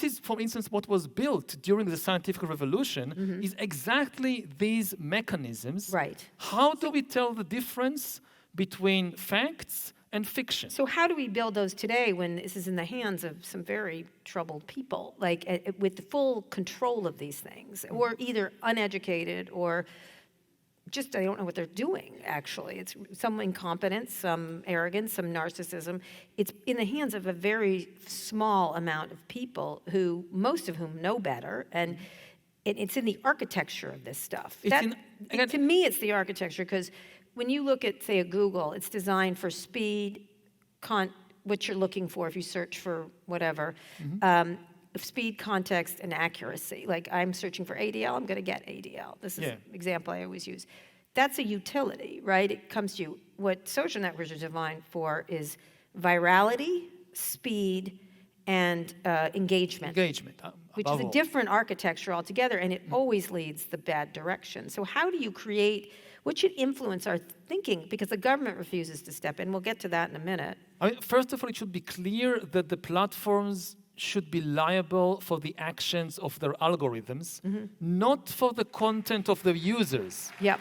is, for instance, what was built during the scientific revolution is exactly these mechanisms. Right. How do we tell the difference between facts and fiction? So how do we build those today when this is in the hands of some very troubled people, like with the full control of these things, or either uneducated or I don't know what they're doing, actually. It's some incompetence, some arrogance, some narcissism. It's in the hands of a very small amount of people most of whom know better, and it's in the architecture of this stuff. To me, it's the architecture, because when you look at, say, a Google, it's designed for speed, what you're looking for if you search for whatever, speed, context, and accuracy. Like, I'm searching for ADL, I'm going to get ADL. This is an example I always use. That's a utility, right? It comes to you. What social networks are designed for is virality, speed, and engagement. Which is a different architecture altogether, and it always leads the bad direction. So how do you what should influence our thinking? Because the government refuses to step in. We'll get to that in a minute. First of all, it should be clear that the platforms should be liable for the actions of their algorithms, not for the content of the users. Yep.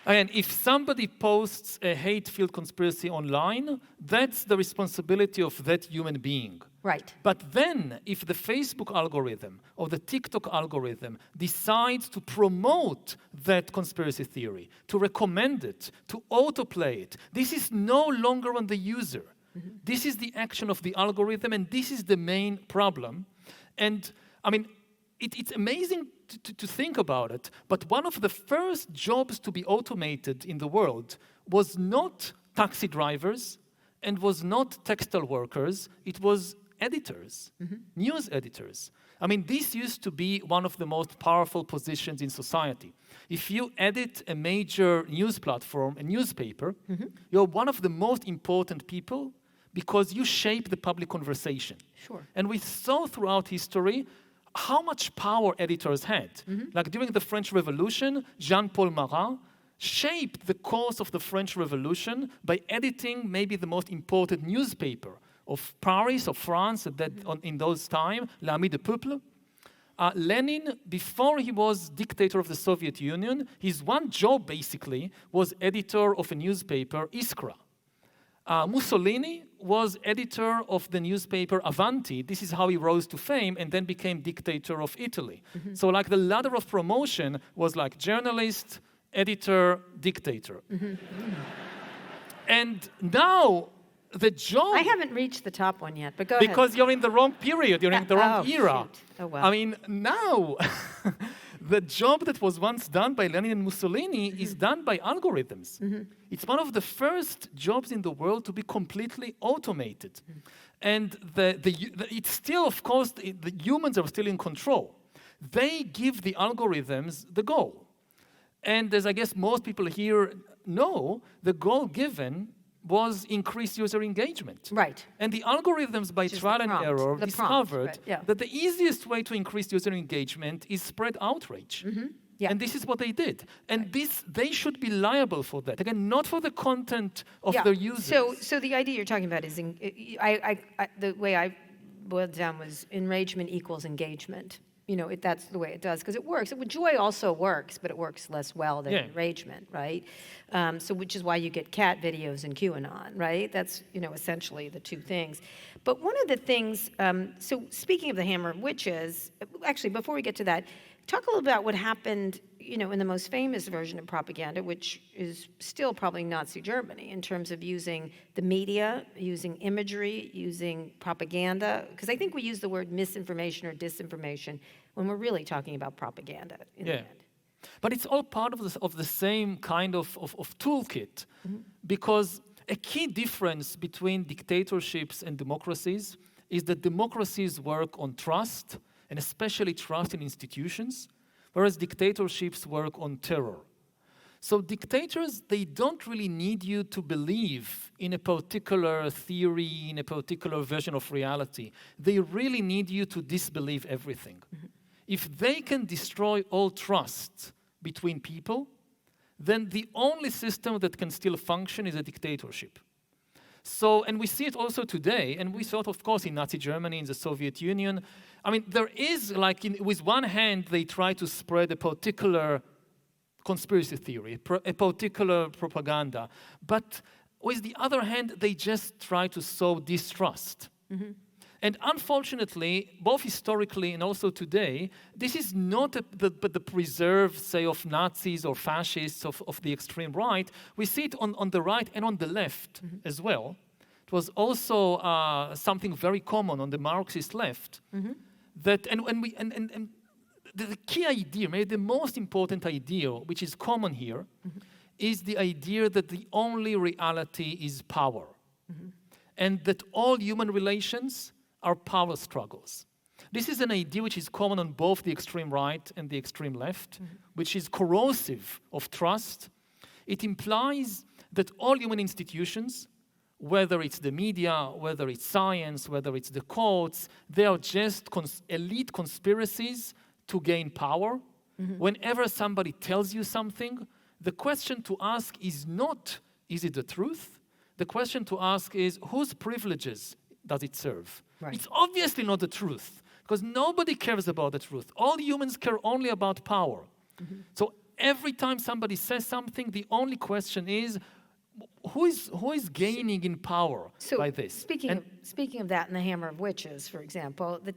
And if somebody posts a hate-filled conspiracy online, that's the responsibility of that human being. Right. But then, if the Facebook algorithm or the TikTok algorithm decides to promote that conspiracy theory, to recommend it, to autoplay it, this is no longer on the user. This is the action of the algorithm, and this is the main problem. And I mean, it's amazing to think about it, but one of the first jobs to be automated in the world was not taxi drivers and was not textile workers, it was editors, news editors. I mean, this used to be one of the most powerful positions in society. If you edit a major news platform, a newspaper, you're one of the most important people because you shape the public conversation. Sure. And we saw throughout history how much power editors had. Like during the French Revolution, Jean-Paul Marat shaped the course of the French Revolution by editing maybe the most important newspaper of Paris, of France, in those times, L'Ami du Peuple. Lenin, before he was dictator of the Soviet Union, his one job basically was editor of a newspaper, Iskra. Mussolini was editor of the newspaper Avanti. This is how he rose to fame and then became dictator of Italy. So like the ladder of promotion was like journalist, editor, dictator. And now the job... I haven't reached the top one yet, but go ahead. Because you're in the wrong period, you're in the wrong era. Shoot. Oh, well. I mean, now... The job that was once done by Lenin and Mussolini is done by algorithms. It's one of the first jobs in the world to be completely automated. And it's still, of course, the humans are still in control. They give the algorithms the goal. And as I guess most people here know, the goal given was increased user engagement. Right. And the algorithms, by trial and error, discovered that the easiest way to increase user engagement is spread outrage. Yeah. And this is what they did. And they should be liable for that. Again, not for the content of their users. So the idea you're talking about is, the way I boiled it down was enragement equals engagement. You know, that's the way it does, because it works. Joy also works, but it works less well than enragement, right? So which is why you get cat videos and QAnon, right? That's, essentially the two things. But one of the things, so speaking of the hammer of witches, actually, before we get to that, talk a little about what happened, in the most famous version of propaganda, which is still probably Nazi Germany, in terms of using the media, using imagery, using propaganda, because I think we use the word misinformation or disinformation when we're really talking about propaganda in the end. But it's all part of the same kind of toolkit, because a key difference between dictatorships and democracies is that democracies work on trust, and especially trust in institutions, whereas dictatorships work on terror. So dictators, they don't really need you to believe in a particular theory, in a particular version of reality. They really need you to disbelieve everything. If they can destroy all trust between people, then the only system that can still function is a dictatorship. So, and we see it also today, and we saw it, of course, in Nazi Germany, in the Soviet Union. I mean, there is, with one hand, they try to spread a particular conspiracy theory, a particular propaganda. But with the other hand, they just try to sow distrust. And unfortunately, both historically and also today, this is not the preserve, say, of Nazis or fascists of the extreme right. We see it on the right and on the left as well. It was also something very common on the Marxist left. That and the key idea, maybe the most important idea, which is common here, is the idea that the only reality is power, and that all human relations are power struggles. This is an idea which is common on both the extreme right and the extreme left, which is corrosive of trust. It implies that all human institutions, whether it's the media, whether it's science, whether it's the courts, they are just elite conspiracies to gain power. Whenever somebody tells you something, the question to ask is not, is it the truth? The question to ask is, whose privileges does it serve? Right. It's obviously not the truth, because nobody cares about the truth. All humans care only about power. So every time somebody says something, the only question is, who is gaining in power by this? Speaking of that in the Hammer of Witches, for example, the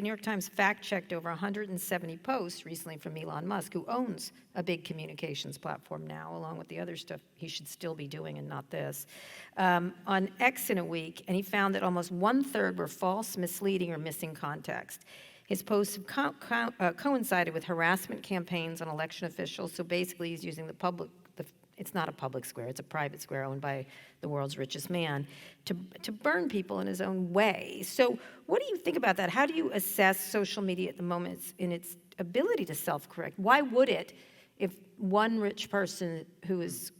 New York Times fact-checked over 170 posts recently from Elon Musk, who owns a big communications platform now, along with the other stuff he should still be doing and not this, on X in a week, and he found that almost 1/3 were false, misleading, or missing context. His posts have coincided with harassment campaigns on election officials, so basically he's using it's not a public square, it's a private square owned by the world's richest man, to burn people in his own way. So what do you think about that? How do you assess social media at the moment in its ability to self-correct? Why would it, if one rich person who has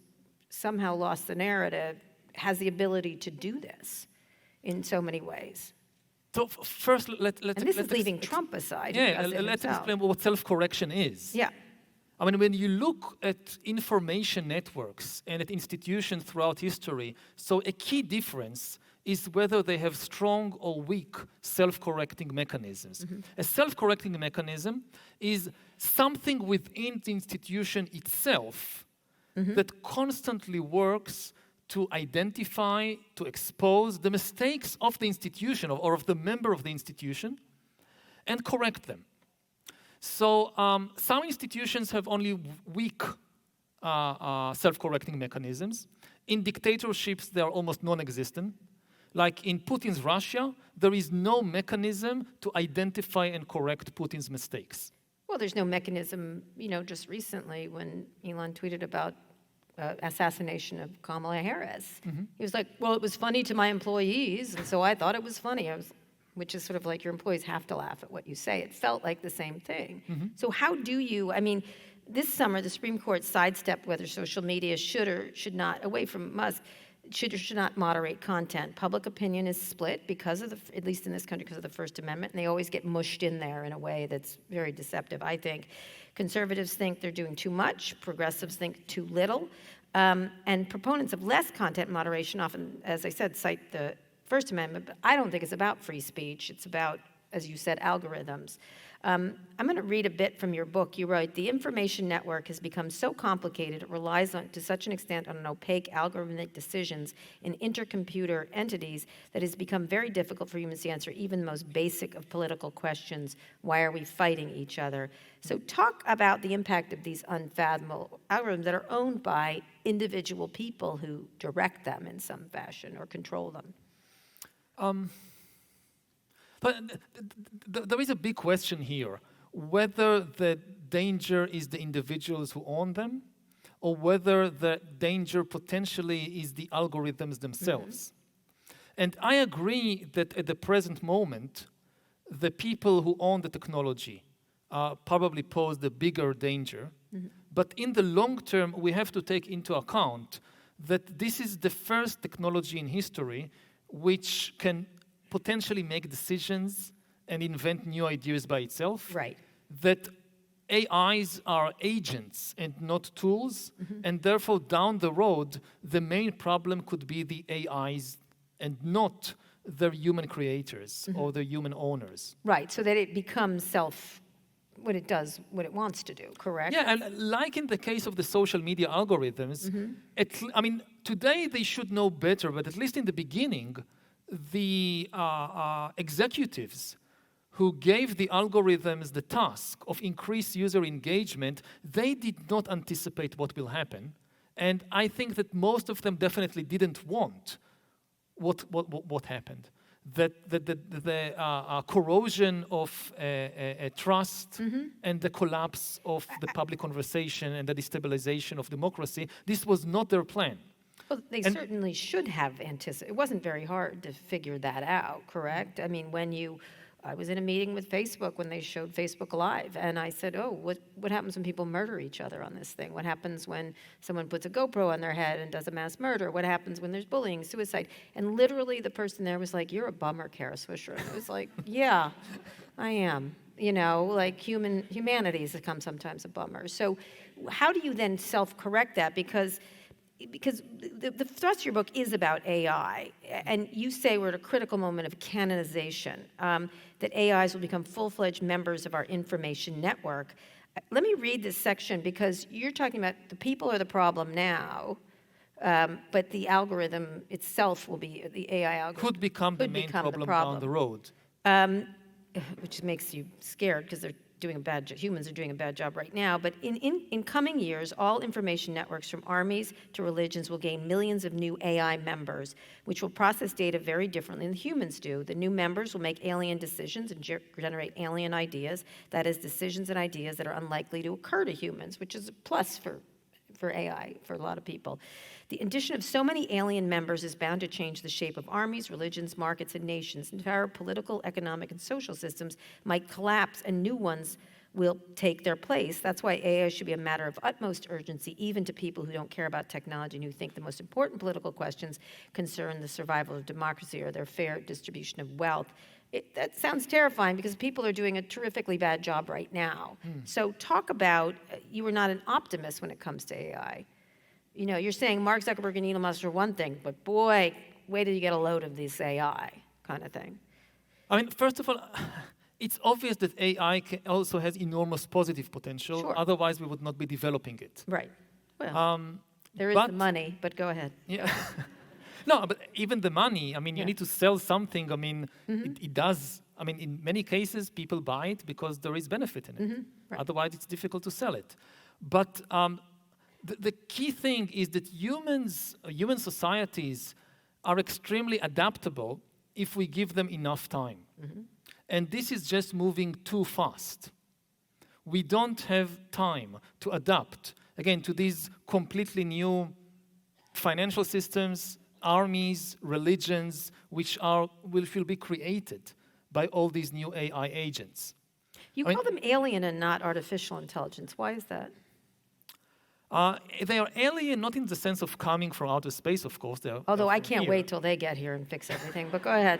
somehow lost the narrative has the ability to do this in so many ways? So first, let's leaving Trump aside. Yeah, let's explain what self-correction is. Yeah. I mean, when you look at information networks and at institutions throughout history, so a key difference is whether they have strong or weak self-correcting mechanisms. A self-correcting mechanism is something within the institution itself that constantly works to identify, to expose the mistakes of the institution or of the member of the institution and correct them. So some institutions have only weak self-correcting mechanisms. In dictatorships, they are almost non-existent. Like in Putin's Russia, there is no mechanism to identify and correct Putin's mistakes. Well, there's no mechanism, just recently when Elon tweeted about assassination of Kamala Harris. He was like, well, it was funny to my employees, and so I thought it was funny. Which is sort of like your employees have to laugh at what you say. It felt like the same thing. So how do you, this summer the Supreme Court sidestepped whether social media should or should not, away from Musk, should or should not moderate content. Public opinion is split because of at least in this country, because of the First Amendment, and they always get mushed in there in a way that's very deceptive, I think. Conservatives think they're doing too much, progressives think too little, and proponents of less content moderation often, as I said, cite the First Amendment, but I don't think it's about free speech. It's about, as you said, algorithms. I'm going to read a bit from your book. You wrote, the information network has become so complicated, it relies to such an extent on opaque algorithmic decisions in intercomputer entities that it has become very difficult for humans to answer even the most basic of political questions. Why are we fighting each other? So talk about the impact of these unfathomable algorithms that are owned by individual people who direct them in some fashion or control them. But there is a big question here, whether the danger is the individuals who own them, or whether the danger potentially is the algorithms themselves. And I agree that at the present moment, the people who own the technology probably pose the bigger danger. But in the long term, we have to take into account that this is the first technology in history which can potentially make decisions and invent new ideas by itself. Right. That AIs are agents and not tools, and therefore down the road, the main problem could be the AIs and not the human creators or the human owners. Right, so that it becomes what it wants to do, correct? Yeah, and like in the case of the social media algorithms, today they should know better, but at least in the beginning, the executives who gave the algorithms the task of increased user engagement, they did not anticipate what will happen. And I think that most of them definitely didn't want what happened. That the corrosion of trust and the collapse of the public conversation and the destabilization of democracy, this was not their plan. Well, they certainly should have anticipated. It wasn't very hard to figure that out, correct? I mean, I was in a meeting with Facebook when they showed Facebook Live, and I said, oh, what happens when people murder each other on this thing? What happens when someone puts a GoPro on their head and does a mass murder? What happens when there's bullying, suicide? And literally the person there was like, you're a bummer, Kara Swisher. And I was like, yeah, I am. You know, like humanity has become sometimes a bummer. So how do you then self-correct that? Because the thrust of your book is about AI, and you say we're at a critical moment of canonization, that AIs will become full-fledged members of our information network. Let me read this section, because you're talking about the people are the problem now, but the algorithm itself will be, the AI algorithm Could become the main problem down the road. Which makes you scared, because they're doing a bad job. Humans are doing a bad job right now. But in coming years, all information networks, from armies to religions, will gain millions of new AI members, which will process data very differently than humans do. The new members will make alien decisions and generate alien ideas. That is, decisions and ideas that are unlikely to occur to humans, which is a plus for AI for a lot of people. The addition of so many alien members is bound to change the shape of armies, religions, markets, and nations. Entire political, economic, and social systems might collapse, and new ones will take their place. That's why AI should be a matter of utmost urgency, even to people who don't care about technology and who think the most important political questions concern the survival of democracy or their fair distribution of wealth. That sounds terrifying, because people are doing a terrifically bad job right now. So talk about, you were not an optimist when it comes to AI. You know, you're saying Mark Zuckerberg and Elon Musk are one thing, but boy, wait till you get a load of this AI kind of thing. I mean, first of all, it's obvious that AI also has enormous positive potential. Sure. Otherwise, we would not be developing it. Right. Well, there is the money, but go ahead. Yeah. No, but even the money, I mean, you need to sell something. I mean, it does. I mean, in many cases, people buy it because there is benefit in it. Right. Otherwise, it's difficult to sell it. But the key thing is that human societies are extremely adaptable if we give them enough time. And this is just moving too fast. We don't have time to adapt, again, to these completely new financial systems, armies, religions, which will be created by all these new AI agents. You call them alien and not artificial intelligence. Why is that? They are alien, not in the sense of coming from outer space, of course. Although I can't wait till they get here and fix everything, but go ahead.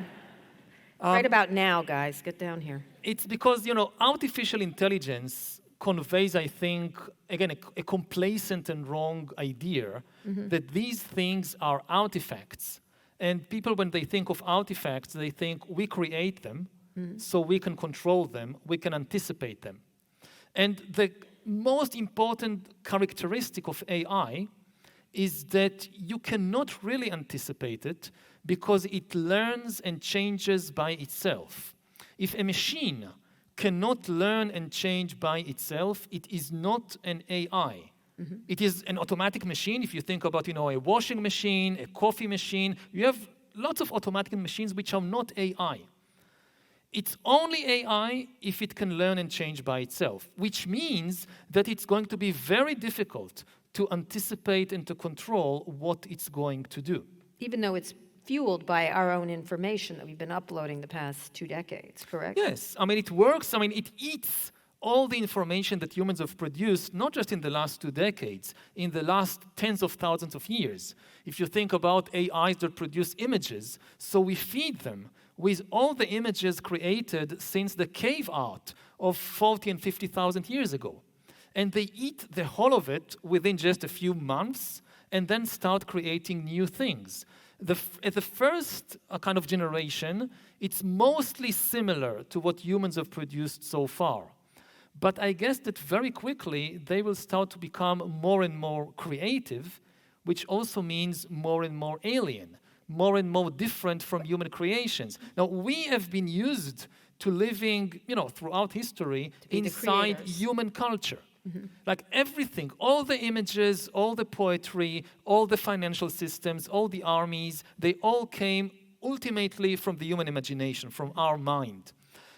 Right about now, guys, get down here. It's because, you know, artificial intelligence conveys, I think, again, a complacent and wrong idea that these things are artifacts. And people, when they think of artifacts, they think we create them, so we can control them, we can anticipate them. And the most important characteristic of AI is that you cannot really anticipate it, because it learns and changes by itself. If a machine cannot learn and change by itself, it is not an AI. It is an automatic machine. If you think about, you know, a washing machine, a coffee machine, you have lots of automatic machines which are not AI. It's only AI if it can learn and change by itself, which means that it's going to be very difficult to anticipate and to control what it's going to do. Even though it's fueled by our own information that we've been uploading the past 2 decades, correct? Yes, I mean, it works. I mean, it eats all the information that humans have produced, not just in the last 2 decades, in the last tens of thousands of years. If you think about AIs that produce images, so we feed them with all the images created since the cave art of 40 and 50,000 years ago. And they eat the whole of it within just a few months and then start creating new things. At the first kind of generation, it's mostly similar to what humans have produced so far. But I guess that very quickly, they will start to become more and more creative, which also means more and more alien, more and more different from human creations. Now, we have been used to living, throughout history inside human culture. Like everything, all the images, all the poetry, all the financial systems, all the armies, they all came ultimately from the human imagination, from our mind.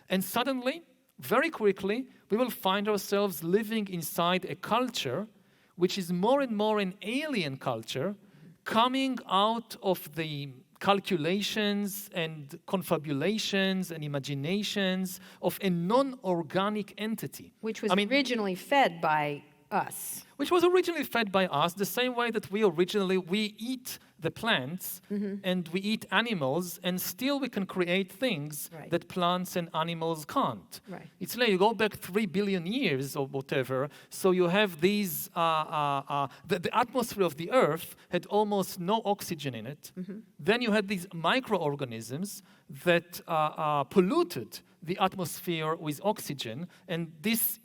And suddenly, very quickly, we will find ourselves living inside a culture which is more and more an alien culture, coming out of the calculations and confabulations and imaginations of a non-organic entity. Which was originally fed by us. Which was originally fed by us, the same way that we eat the plants and we eat animals, and still we can create things that plants and animals can't. Right. It's like you go back 3 billion years or whatever, so you have these, the atmosphere of the Earth had almost no oxygen in it. Then you had these microorganisms that polluted the atmosphere with oxygen, and this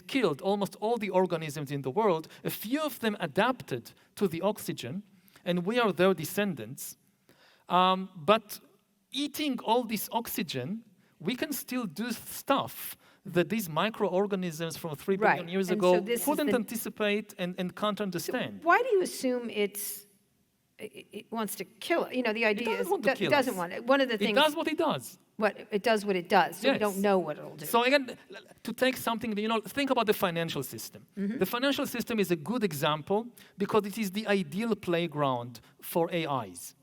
killed almost all the organisms in the world. A few of them adapted to the oxygen, and we are their descendants. But eating all this oxygen, we can still do stuff that these microorganisms from 3 billion years ago couldn't anticipate and can't understand. So why do you assume it wants to kill it? The idea is it doesn't want it. One of the things it does what it does. It does what it does, so we don't know what it'll do. So again, to take something, think about the financial system. The financial system is a good example because it is the ideal playground for AIs.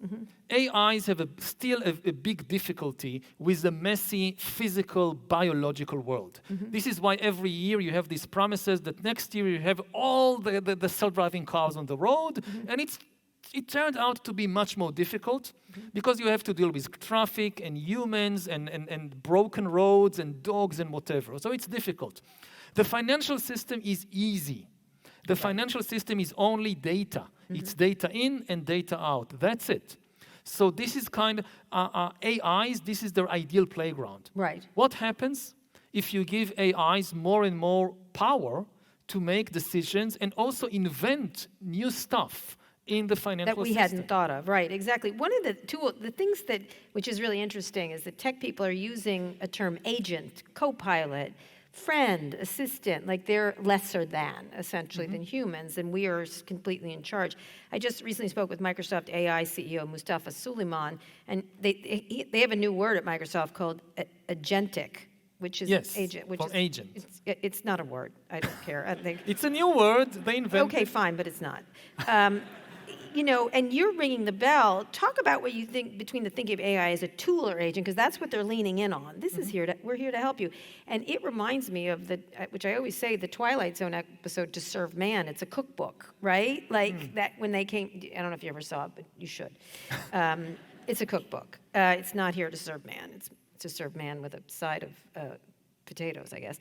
AIs have still a big difficulty with the messy physical, biological world. This is why every year you have these promises that next year you have all the self-driving cars on the road, and it turned out to be much more difficult because you have to deal with traffic and humans and broken roads and dogs and whatever. So it's difficult. The financial system is easy. The financial system is only data. It's data in and data out. That's it. So this is kind of AIs, this is their ideal playground. Right. What happens if you give AIs more and more power to make decisions and also invent new stuff in the financial that we system. hadn't thought of, right? Exactly. One of the things which is really interesting is that tech people are using a term agent, co-pilot, friend, assistant, like they're lesser than, essentially, than humans, and we are completely in charge. I just recently spoke with Microsoft AI CEO Mustafa Suleyman, and they have a new word at Microsoft called agentic, which is agent. Which is agent. It's not a word. I don't care. I think it's a new word they invented. Okay, fine, but it's not. And you're ringing the bell. Talk about what you think between the thinking of AI as a tool or agent, because that's what they're leaning in on. This is we're here to help you. And it reminds me of which I always say, the Twilight Zone episode, To Serve Man. It's a cookbook, right? Like that when they came, I don't know if you ever saw it, but you should. It's a cookbook. It's not here to serve man. It's to serve man with a side of potatoes, I guess.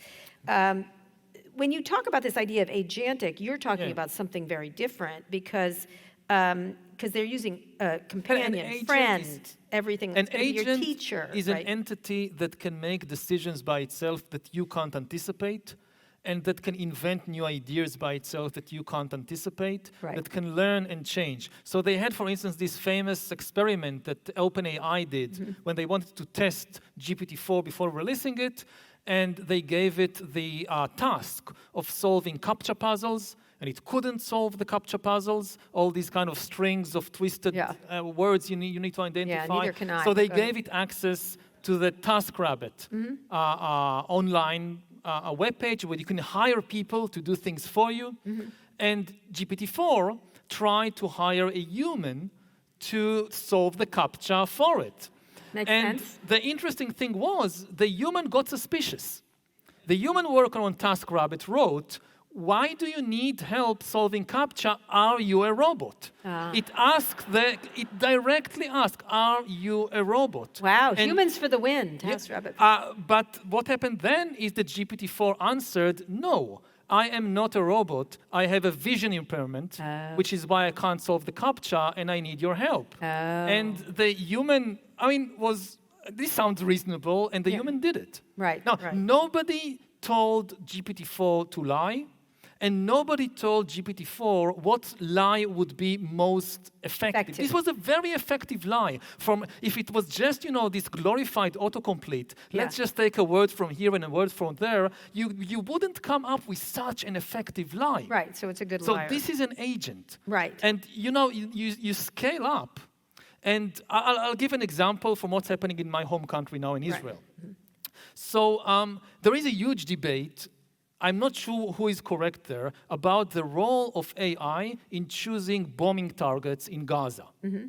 When you talk about this idea of agentic, you're talking about something very different because they're using companion, friend, everything. That's going to be your teacher. Is an entity that can make decisions by itself that you can't anticipate, and that can invent new ideas by itself that you can't anticipate, that can learn and change. So they had, for instance, this famous experiment that OpenAI did when they wanted to test GPT-4 before releasing it, and they gave it the task of solving CAPTCHA puzzles, and it couldn't solve the CAPTCHA puzzles, all these kind of strings of twisted words you need to identify. Yeah, neither can I. So they gave it access to the TaskRabbit online a web page where you can hire people to do things for you. And GPT-4 tried to hire a human to solve the CAPTCHA for it. Makes sense. The interesting thing was the human got suspicious. The human worker on TaskRabbit wrote, "Why do you need help solving CAPTCHA? Are you a robot?" It directly asked, "Are you a robot?" Wow, humans for the win, TaskRabbit. But what happened then is that GPT-4 answered, "No, I am not a robot. I have a vision impairment, which is why I can't solve the CAPTCHA, and I need your help." And the human, this sounds reasonable, and the human did it. Right. Now, nobody told GPT-4 to lie, and nobody told GPT-4 what lie would be most effective. This was a very effective lie. If it was just, this glorified autocomplete, let's just take a word from here and a word from there, you wouldn't come up with such an effective lie. Right, so it's a good So liar. this is an agent. Right. And, you scale up. And I'll give an example from what's happening in my home country now in Israel. Mm-hmm. So there is a huge debate, I'm not sure who is correct there, about the role of AI in choosing bombing targets in Gaza. Mm-hmm.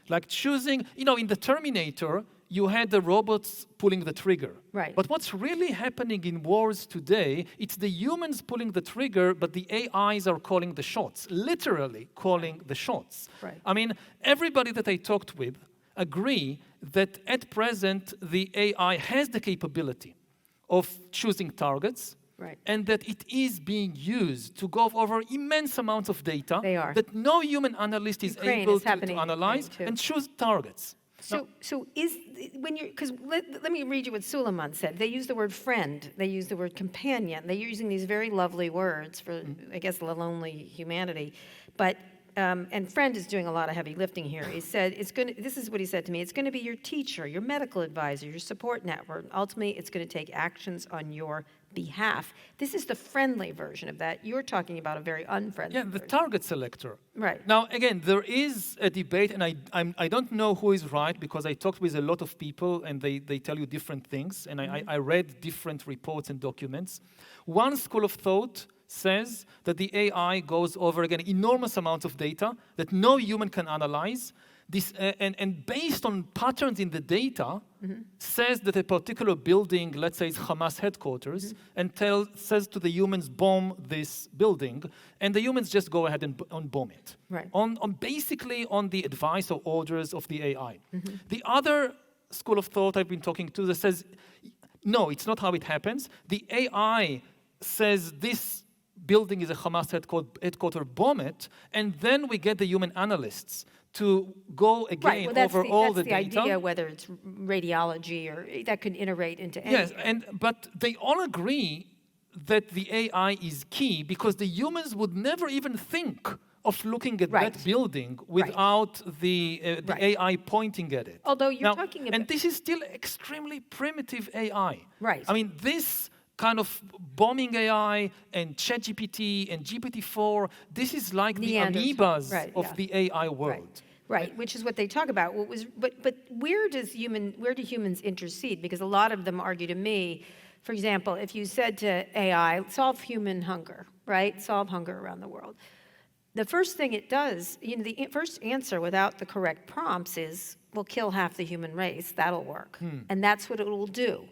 Like choosing, in the Terminator, you had the robots pulling the trigger. Right. But what's really happening in wars today, it's the humans pulling the trigger, but the AIs are calling the shots, literally calling the shots. Right. I mean, everybody that I talked with agree that at present, the AI has the capability of choosing targets, Right. and that it is being used to go over immense amounts of data They are. that no human analyst is Ukraine able is to happening in analyze Ukraine, too. and choose targets. So when you're, because let me read you what Suleiman said. They use the word friend, they use the word companion, they're using these very lovely words for, I guess, the lonely humanity. But, and friend is doing a lot of heavy lifting here. He said, this is what he said to me, it's going to be your teacher, your medical advisor, your support network. Ultimately, it's going to take actions on your behalf. This is the friendly version of that. You're talking about a very unfriendly Yeah, the version. target selector. Right. Now, again, there is a debate, and I don't know who is right, because I talked with a lot of people, and they tell you different things, and I read different reports and documents. One school of thought says that the AI goes over, again, enormous amounts of data that no human can analyze, and based on patterns in the data, says that a particular building, let's say it's Hamas headquarters, and says to the humans, bomb this building, and the humans just go ahead and bomb it. Right. Basically on the advice or orders of the AI. The other school of thought I've been talking to that says, no, it's not how it happens. The AI says this building is a Hamas headquarter, bomb it, and then we get the human analysts to go again over all the data. That's the idea, whether it's radiology or that could iterate into anything. Yes, but they all agree that the AI is key because the humans would never even think of looking at that building without the AI pointing at it. Although you're talking about... And this is still extremely primitive AI. Right. I mean, this kind of bombing AI and ChatGPT and GPT-4, this is like the amoebas of the AI world. Right, which is what they talk about. But where do humans intercede? Because a lot of them argue to me, for example, if you said to AI, solve human hunger, right? Solve hunger around the world. The first thing it does, the first answer without the correct prompts is, we'll kill half the human race, that'll work. And that's what it will do.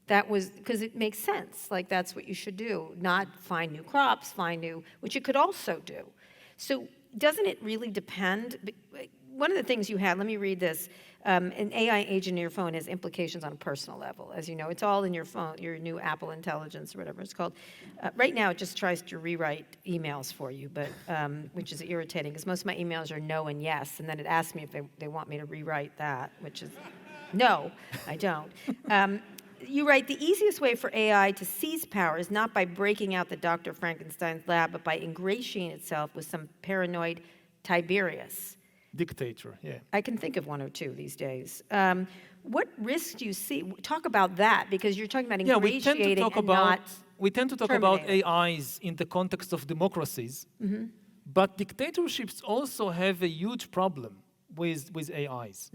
That was, because it makes sense, like that's what you should do, not find new crops, which it could also do. So doesn't it really depend? One of the things you had, let me read this, an AI agent in your phone has implications on a personal level. As you know, it's all in your phone, your new Apple Intelligence or whatever it's called. Right now, it just tries to rewrite emails for you, but which is irritating, because most of my emails are no and yes, and then it asks me if they want me to rewrite that, which is no, I don't. You write, the easiest way for AI to seize power is not by breaking out the Dr. Frankenstein's lab, but by ingratiating itself with some paranoid Tiberius. Dictator, yeah. I can think of one or two these days. What risks do you see? Talk about that, because you're talking about ingratiating we tend to talk about AIs in the context of democracies, but dictatorships also have a huge problem with AIs.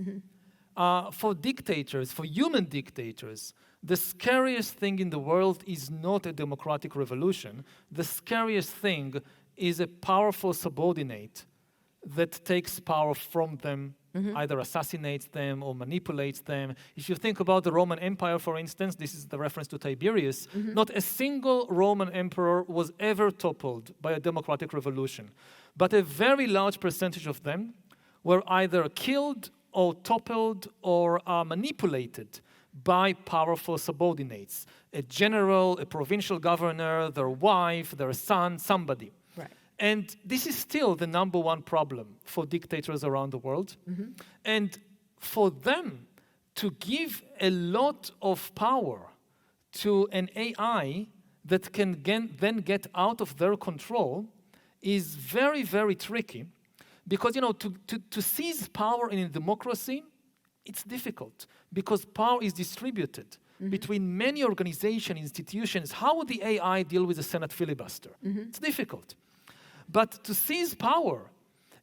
For dictators, for human dictators, the scariest thing in the world is not a democratic revolution. The scariest thing is a powerful subordinate that takes power from them, either assassinates them or manipulates them. If you think about the Roman Empire, for instance, this is the reference to Tiberius, not a single Roman emperor was ever toppled by a democratic revolution. But a very large percentage of them were either killed or toppled or manipulated by powerful subordinates. A general, a provincial governor, their wife, their son, somebody. Right. And this is still the #1 problem for dictators around the world. And for them to give a lot of power to an AI that can then get out of their control is very, very tricky. Because, to seize power in a democracy, it's difficult because power is distributed between many organizations, institutions. How would the AI deal with the Senate filibuster? It's difficult. But to seize power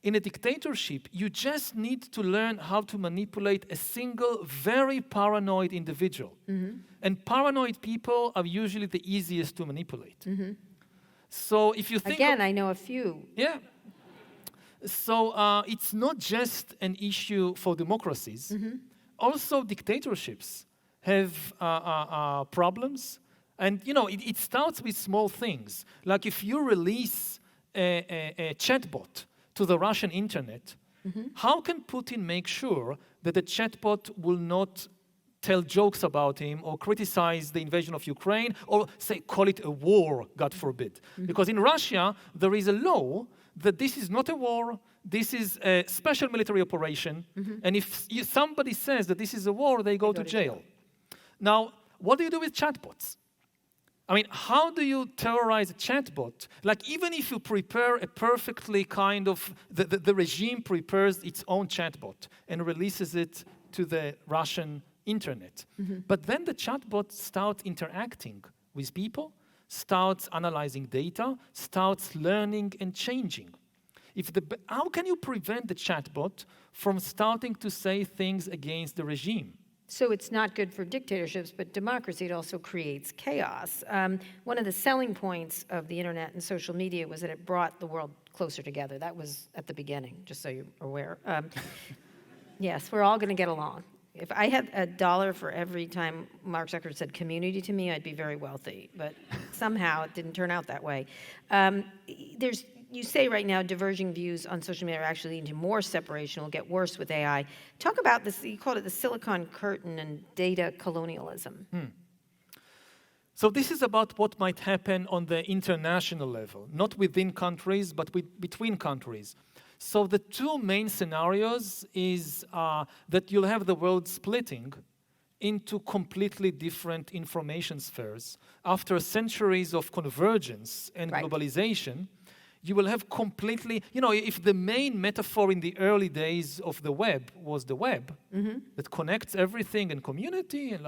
in a dictatorship, you just need to learn how to manipulate a single, very paranoid individual. And paranoid people are usually the easiest to manipulate. So if you think... Again, I know a few. Yeah. So it's not just an issue for democracies. Also, dictatorships have problems. And, it starts with small things. Like if you release a chatbot to the Russian internet, how can Putin make sure that the chatbot will not tell jokes about him or criticize the invasion of Ukraine or say, call it a war, God forbid? Because in Russia, there is a law that this is not a war, this is a special military operation, and if somebody says that this is a war, they go to jail. Now, what do you do with chatbots? I mean, how do you terrorize a chatbot? Like, even if you prepare a perfectly kind of, the regime prepares its own chatbot and releases it to the Russian internet. But then the chatbot starts interacting with people, starts analyzing data, starts learning and changing. How can you prevent the chatbot from starting to say things against the regime? So it's not good for dictatorships, but democracy, it also creates chaos. One of the selling points of the internet and social media was that it brought the world closer together. That was at the beginning, just so you're aware. Yes, we're all going to get along. If I had $1 for every time Mark Zuckerberg said community to me, I'd be very wealthy. But somehow it didn't turn out that way. You say right now diverging views on social media are actually leading to more separation, will get worse with AI. Talk about this, you called it the Silicon Curtain and data colonialism. So this is about what might happen on the international level, not within countries, but between countries. So the two main scenarios is that you'll have the world splitting into completely different information spheres. After centuries of convergence and globalization, you will have completely, if the main metaphor in the early days of the web was the web that connects everything and community and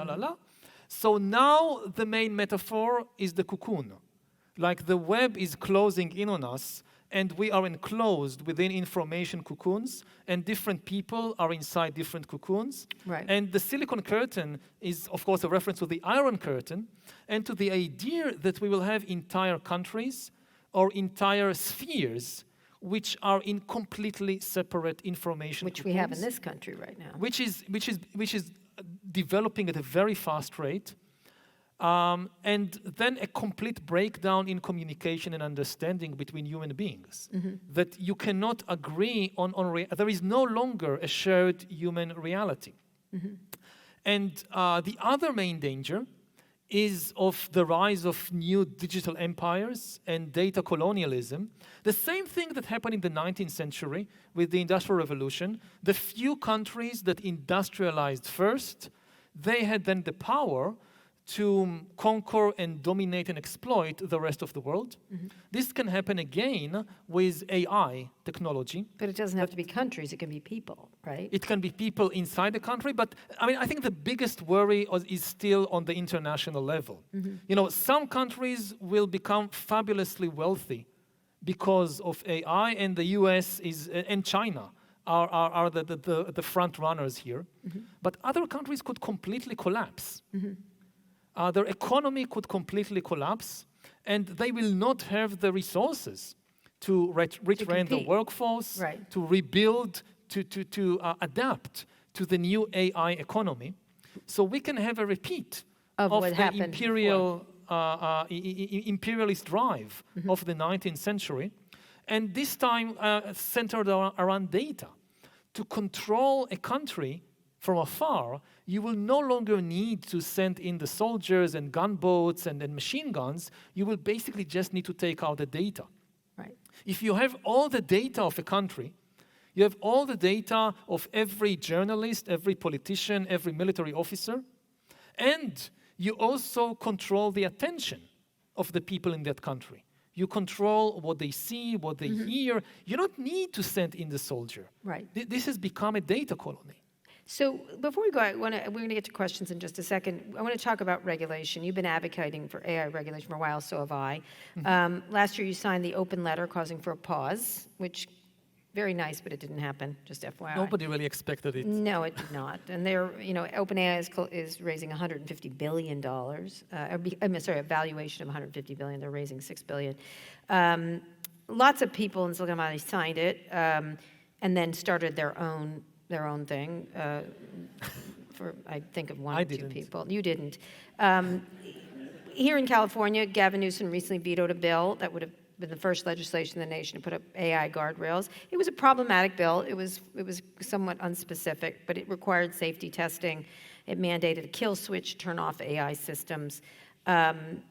so now the main metaphor is the cocoon. Like the web is closing in on us and we are enclosed within information cocoons and different people are inside different cocoons. Right. And the Silicon Curtain is, of course, a reference to the Iron Curtain and to the idea that we will have entire countries or entire spheres which are in completely separate information Which cocoons, we have in this country right now. which is developing at a very fast rate, and then a complete breakdown in communication and understanding between human beings. That you cannot agree on there is no longer a shared human reality. And the other main danger is of the rise of new digital empires and data colonialism. The same thing that happened in the 19th century with the Industrial Revolution. The few countries that industrialized first, they had then the power to conquer and dominate and exploit the rest of the world. This can happen again with AI technology. But it doesn't have to be countries, it can be people, right? It can be people inside the country, but I think the biggest worry is still on the international level. Some countries will become fabulously wealthy because of AI, and the US and China are the front runners here. But other countries could completely collapse. Their economy could completely collapse, and they will not have the resources to retrain the workforce, to rebuild, to adapt to the new AI economy. So we can have a repeat of the imperialist drive of the 19th century, and this time centered around data. To control a country from afar, you will no longer need to send in the soldiers and gunboats and machine guns. You will basically just need to take out the data. Right. If you have all the data of a country, you have all the data of every journalist, every politician, every military officer, and you also control the attention of the people in that country. You control what they see, what they hear. You don't need to send in the soldier. Right. This has become a data colony. So before we go, we're going to get to questions in just a second. I want to talk about regulation. You've been advocating for AI regulation for a while, so have I. Last year you signed the open letter causing for a pause, which very nice, but it didn't happen, just FYI. Nobody really expected it. No, it did not. And they're, OpenAI is raising $150 billion. A valuation of $150 billion. They're raising $6 billion. Lots of people in Silicon Valley signed it, and then started their own thing. I think of one or two people. You didn't. Here in California, Gavin Newsom recently vetoed a bill that would have been the first legislation in the nation to put up AI guardrails. It was a problematic bill. It was somewhat unspecific, but it required safety testing. It mandated a kill switch, turn off AI systems. And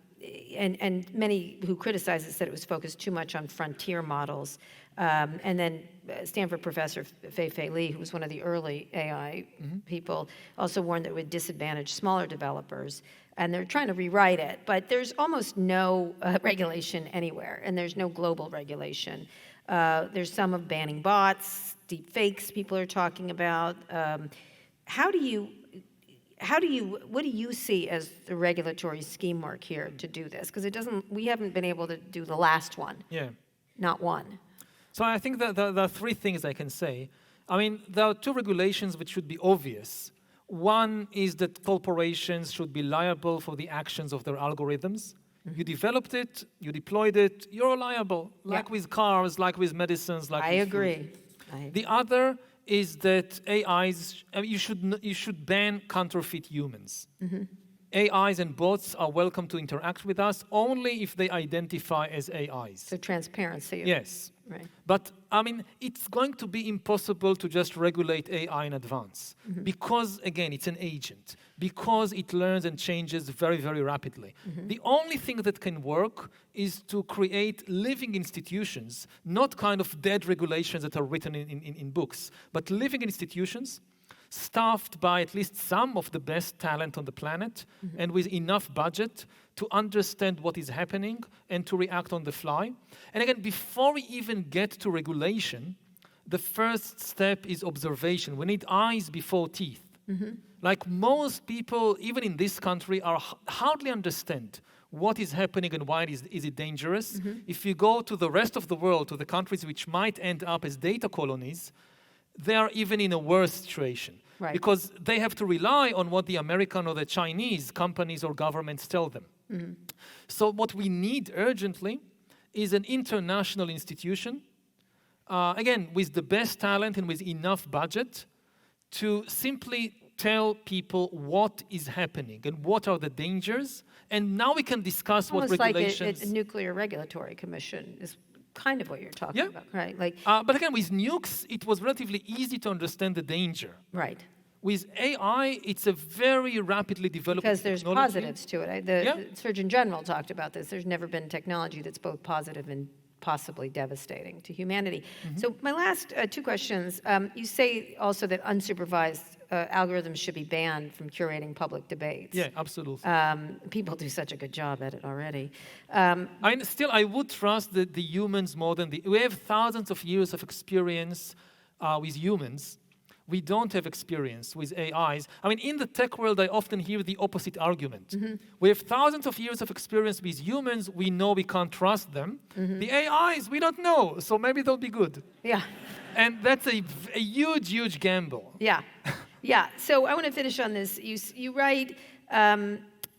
many who criticized it said it was focused too much on frontier models. And then Stanford professor Fei-Fei Li, who was one of the early AI people, also warned that it would disadvantage smaller developers. And they're trying to rewrite it, but there's almost no regulation anywhere, and there's no global regulation. There's some of banning bots, deep fakes people are talking about. What do you see as the regulatory scheme work here to do this? Because we haven't been able to do the last one. Yeah. Not one. So I think that there are three things I can say. I mean, there are two regulations which should be obvious. One is that corporations should be liable for the actions of their algorithms. You developed it, you deployed it, you're liable, like with cars, like with medicines, like with agree. Food. The other is that AIs, you should ban counterfeit humans. AIs and bots are welcome to interact with us only if they identify as AIs. So transparency. Yes. Right. But, I mean, it's going to be impossible to just regulate AI in advance because, again, it's an agent, because it learns and changes very, very rapidly. The only thing that can work is to create living institutions, not kind of dead regulations that are written in books, but living institutions staffed by at least some of the best talent on the planet and with enough budget to understand what is happening and to react on the fly. And again, before we even get to regulation, the first step is observation. We need eyes before teeth. Like most people, even in this country, hardly understand what is happening and why is it dangerous. If you go to the rest of the world, to the countries which might end up as data colonies, they are even in a worse situation. Right. Because they have to rely on what the American or the Chinese companies or governments tell them. So what we need urgently is an international institution, again, with the best talent and with enough budget to simply tell people what is happening and what are the dangers. And now we can discuss what regulations... Almost like a nuclear regulatory commission is kind of what you're talking about, right? Like, but again, with nukes, it was relatively easy to understand the danger. Right. With AI, it's a very rapidly developing because there's technology. positives to it. The Surgeon General talked about this. There's never been technology that's both positive and possibly devastating to humanity. So my last two questions. You say also that unsupervised algorithms should be banned from curating public debates. Yeah, absolutely. People do such a good job at it already. I would trust the humans more than we have thousands of years of experience with humans. We don't have experience with AIs. I mean, in the tech world, I often hear the opposite argument. We have thousands of years of experience with humans. We know we can't trust them. The AIs, we don't know, so maybe they'll be good. Yeah. And that's a huge, huge gamble. Yeah. Yeah. So I want to finish on this. You write,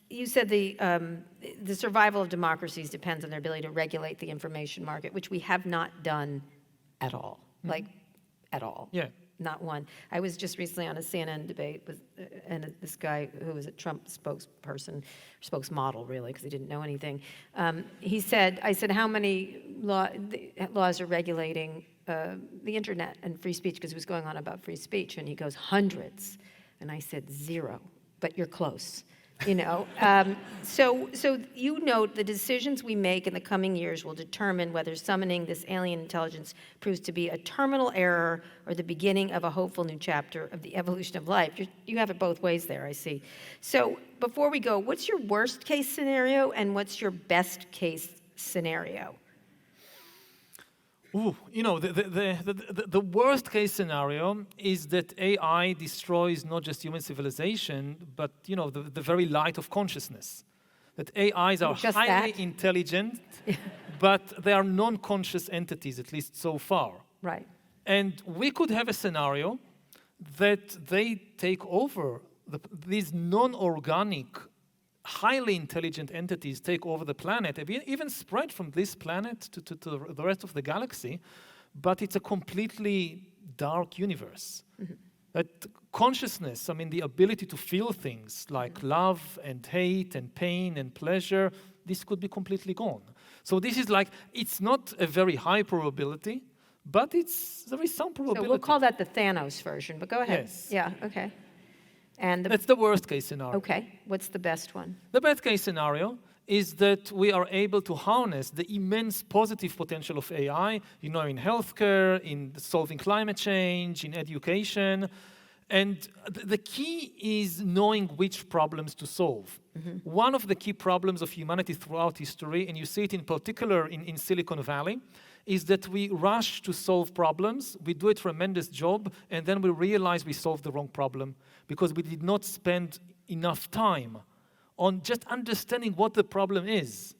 you said the survival of democracies depends on their ability to regulate the information market, which we have not done at all. Like, at all. Yeah. Not one. I was just recently on a CNN debate with this guy who was a Trump spokesperson, spokesmodel really, because he didn't know anything. I said, how many laws are regulating the internet and free speech? Because he was going on about free speech, and he goes, hundreds. And I said, 0, but you're close. you know. So you note the decisions we make in the coming years will determine whether summoning this alien intelligence proves to be a terminal error or the beginning of a hopeful new chapter of the evolution of life. You have it both ways there, I see. So before we go, what's your worst case scenario and what's your best case scenario? Ooh, you know, the worst case scenario is that AI destroys not just human civilization, but, you know, the very light of consciousness. That AIs are Just highly that? intelligent, but they are non-conscious entities, at least so far. Right. And we could have a scenario that they take over, these non-organic, highly intelligent entities take over the planet, even spread from this planet to the rest of the galaxy, but it's a completely dark universe. Mm-hmm. That consciousness, I mean, the ability to feel things like love and hate and pain and pleasure, this could be completely gone. So this is like, it's not a very high probability, but there is some probability. So we'll call that the Thanos version, but go ahead. Yes. Yeah, okay. And that's the worst case scenario. Okay, what's the best one? The best case scenario is that we are able to harness the immense positive potential of AI, you know, in healthcare, in solving climate change, in education. And the key is knowing which problems to solve. Mm-hmm. One of the key problems of humanity throughout history, and you see it in particular in Silicon Valley, is that we rush to solve problems, we do a tremendous job, and then we realize we solved the wrong problem because we did not spend enough time on just understanding what the problem is.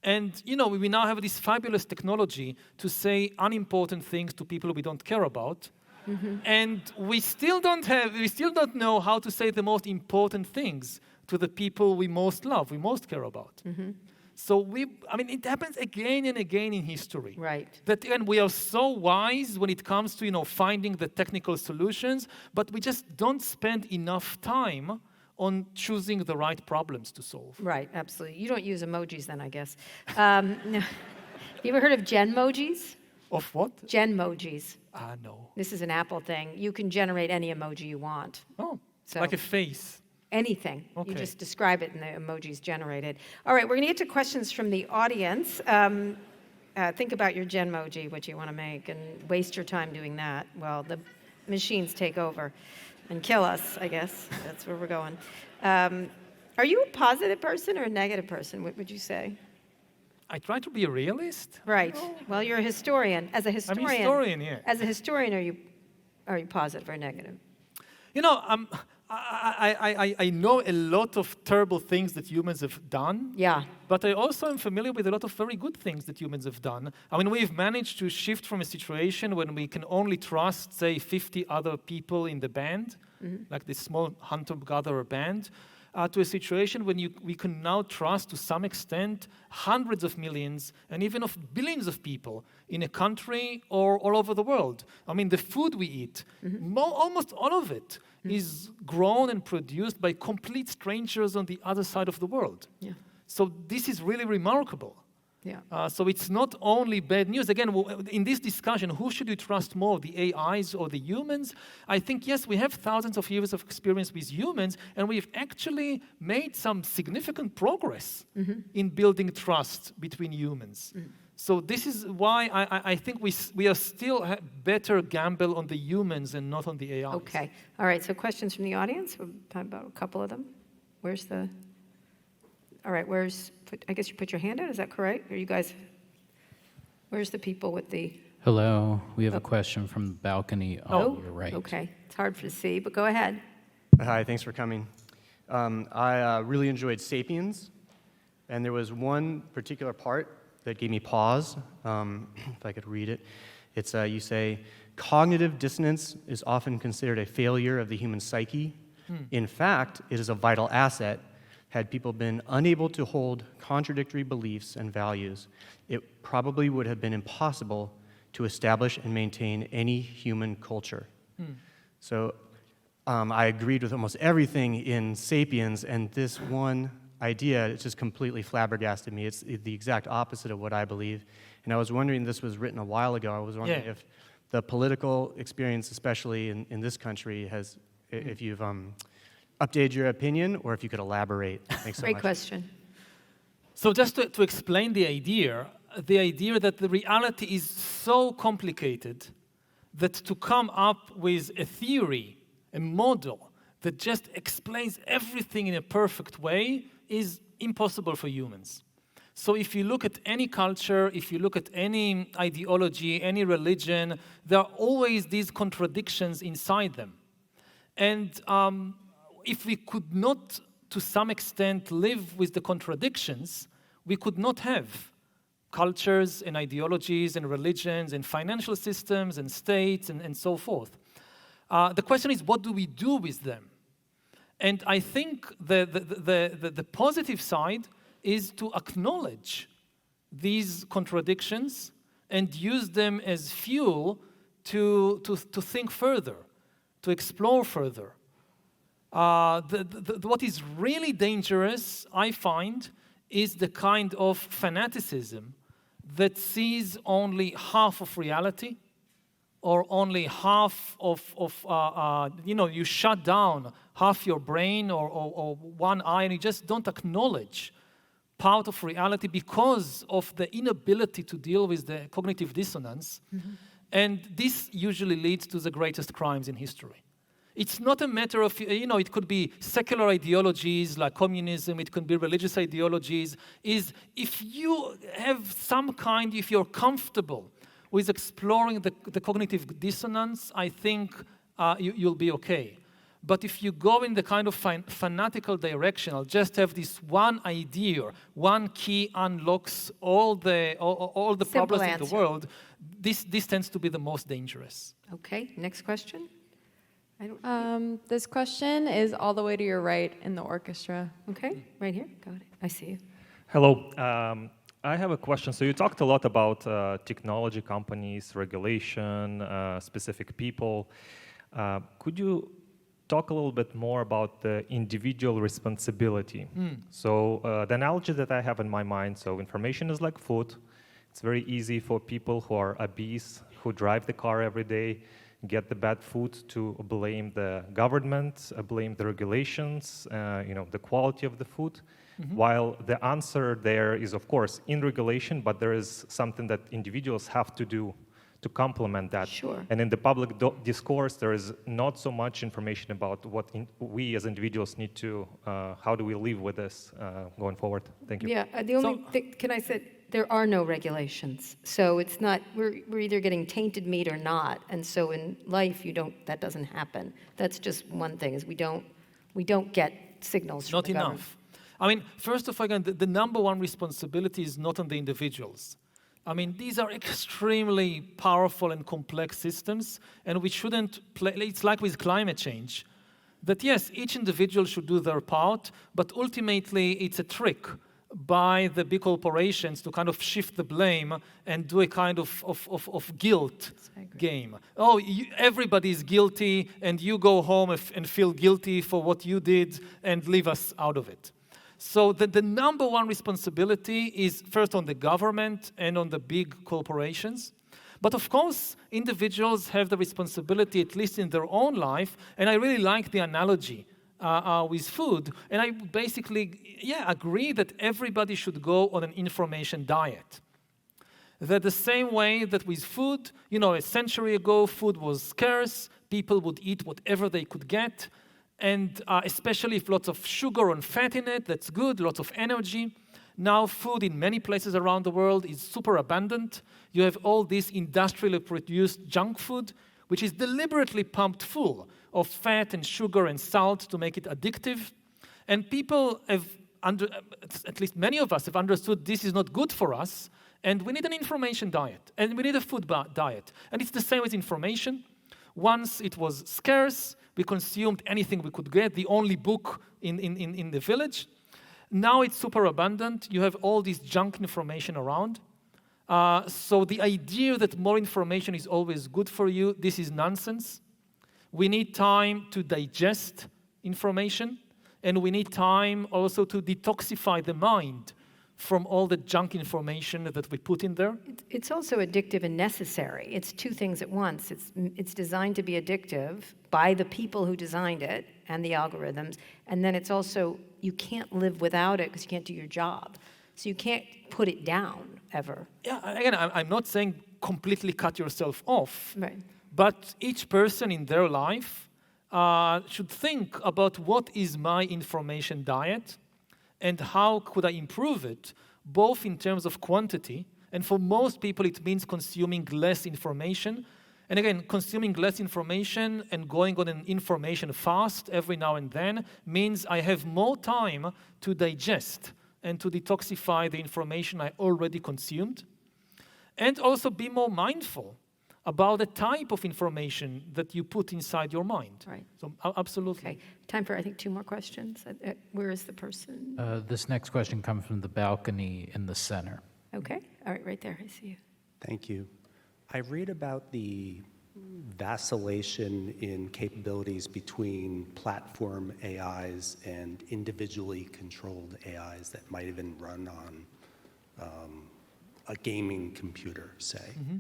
And, you know, we now have this fabulous technology to say unimportant things to people we don't care about. Mm-hmm. And we still don't know how to say the most important things to the people we most love, we most care about. Mm-hmm. So it happens again and again in history. Right. That again, we are so wise when it comes to, you know, finding the technical solutions, but we just don't spend enough time on choosing the right problems to solve. Right, absolutely. You don't use emojis then, I guess. You ever heard of Genmojis? Of what? Genmojis. No. This is an Apple thing. You can generate any emoji you want. Oh, so like a face. Anything. Okay. You just describe it and the emoji's generated. All right, we're going to get to questions from the audience. Think about your Genmoji, what you want to make, and waste your time doing that. Well, the machines take over and kill us, I guess. That's where we're going. Are you a positive person or a negative person? What would you say? I try to be a realist. Right. Well, you're a historian. As a historian, I'm a historian, yeah. As a historian, are you positive or negative? You know, I know a lot of terrible things that humans have done. Yeah. But I also am familiar with a lot of very good things that humans have done. I mean, we've managed to shift from a situation when we can only trust, say, 50 other people in the band, like this small hunter-gatherer band, to a situation when we can now trust, to some extent, hundreds of millions and even of billions of people in a country or all over the world. I mean, the food we eat, almost all of it, is grown and produced by complete strangers on the other side of the world. Yeah. So this is really remarkable. Yeah. So it's not only bad news. Again, in this discussion, who should you trust more, the AIs or the humans? I think, yes, we have thousands of years of experience with humans, and we've actually made some significant progress in building trust between humans. So this is why I think we are still better gamble on the humans and not on the AIs. Okay. All right, so questions from the audience? We'll talk about a couple of them. All right, I guess you put your hand out, is that correct? Are you guys, where's the people with the... Hello, we have a question from the balcony on your right. Okay, it's hard to see, but go ahead. Hi, thanks for coming. I really enjoyed Sapiens, and there was one particular part that gave me pause, if I could read it. It's, you say, cognitive dissonance is often considered a failure of the human psyche. In fact, it is a vital asset. Had people been unable to hold contradictory beliefs and values, it probably would have been impossible to establish and maintain any human culture. So I agreed with almost everything in Sapiens, and this one idea, it just completely flabbergasted me. It's the exact opposite of what I believe. And I was wondering, this was written a while ago, I was wondering if the political experience, especially in this country, if you've update your opinion, or if you could elaborate. Thanks so much. Great question. So just to explain the idea that the reality is so complicated that to come up with a theory, a model that just explains everything in a perfect way is impossible for humans. So if you look at any culture, if you look at any ideology, any religion, there are always these contradictions inside them. And if we could not, to some extent, live with the contradictions, we could not have cultures and ideologies and religions and financial systems and states and so forth. The question is, what do we do with them? And I think the positive side is to acknowledge these contradictions and use them as fuel to think further, to explore further. What is really dangerous, I find, is the kind of fanaticism that sees only half of reality, or only half of you shut down half your brain or one eye, and you just don't acknowledge part of reality because of the inability to deal with the cognitive dissonance. Mm-hmm. And this usually leads to the greatest crimes in history. It's not a matter of, it could be secular ideologies like communism, it could be religious ideologies, is if you have if you're comfortable with exploring the cognitive dissonance, I think you'll be okay. But if you go in the kind of fanatical direction, I'll just have this one idea, one key unlocks all the problems in the world, this tends to be the most dangerous. Okay, next question. This question is all the way to your right in the orchestra. Okay, right here. Got it. I see you. Hello. I have a question. So you talked a lot about technology companies, regulation, specific people. Could you talk a little bit more about the individual responsibility? So the analogy that I have in my mind, so information is like food. It's very easy for people who are obese, who drive the car every day, get the bad food, to blame the government, blame the regulations, the quality of the food. Mm-hmm. While the answer there is, of course, in regulation, but there is something that individuals have to do to complement that. Sure. And in the public discourse, there is not so much information about what we as individuals need to, how do we live with this going forward. Thank you. Yeah, the only thing, can I say, there are no regulations. So it's not, we're either getting tainted meat or not. And so in life, that doesn't happen. That's just one thing, is we don't get signals from the government. Not enough. I mean, first of all, again, the number one responsibility is not on the individuals. I mean, these are extremely powerful and complex systems, and we shouldn't play, it's like with climate change, that yes, each individual should do their part, but ultimately it's a trick by the big corporations to kind of shift the blame and do a kind of guilt game. Oh, everybody is guilty, and you go home and feel guilty for what you did and leave us out of it. So the number one responsibility is first on the government and on the big corporations. But of course, individuals have the responsibility, at least in their own life, and I really like the analogy with food. And I basically, agree that everybody should go on an information diet. That the same way that with food, a century ago, food was scarce, people would eat whatever they could get, and especially if lots of sugar and fat in it, that's good, lots of energy. Now food in many places around the world is super abundant. You have all this industrially produced junk food, which is deliberately pumped full of fat and sugar and salt to make it addictive. And people have, at least many of us have understood this is not good for us, and we need an information diet, and we need a food diet. And it's the same with information. Once it was scarce, we consumed anything we could get, the only book in the village. Now it's super abundant. You have all this junk information around. So the idea that more information is always good for you, this is nonsense. We need time to digest information, and we need time also to detoxify the mind from all the junk information that we put in there. It's also addictive and necessary. It's two things at once. It's designed to be addictive by the people who designed it and the algorithms, and then it's also, you can't live without it because you can't do your job. So you can't put it down ever. Yeah, again, I'm not saying completely cut yourself off, Right. but each person in their life should think about what is my information diet and how could I improve it, both in terms of quantity, and for most people it means consuming less information. And again, consuming less information and going on an information fast every now and then means I have more time to digest and to detoxify the information I already consumed, and also be more mindful about the type of information that you put inside your mind. Right. So absolutely. Okay. Time for, I think, 2 more questions. Where is the person? This next question comes from the balcony in the center. Okay. All right, right there. I see you. Thank you. I read about the vacillation in capabilities between platform AIs and individually controlled AIs that might even run on a gaming computer, say. Mm-hmm.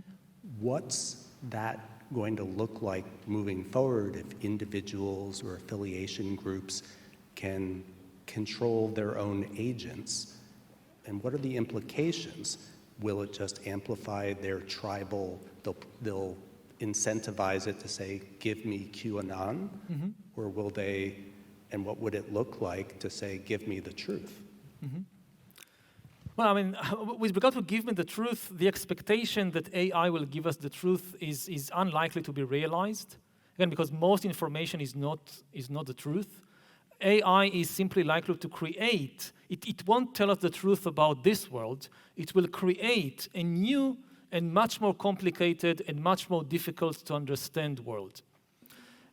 What's that going to look like moving forward if individuals or affiliation groups can control their own agents? And what are the implications? Will it just amplify their tribal, they'll incentivize it to say, give me QAnon? Mm-hmm. Or will they, and what would it look like to say, give me the truth? Mm-hmm. Well, I mean, with regard to give me the truth, the expectation that AI will give us the truth is unlikely to be realized. Again, because most information is not the truth. AI is simply likely to create, it won't tell us the truth about this world, it will create a new and much more complicated and much more difficult to understand world.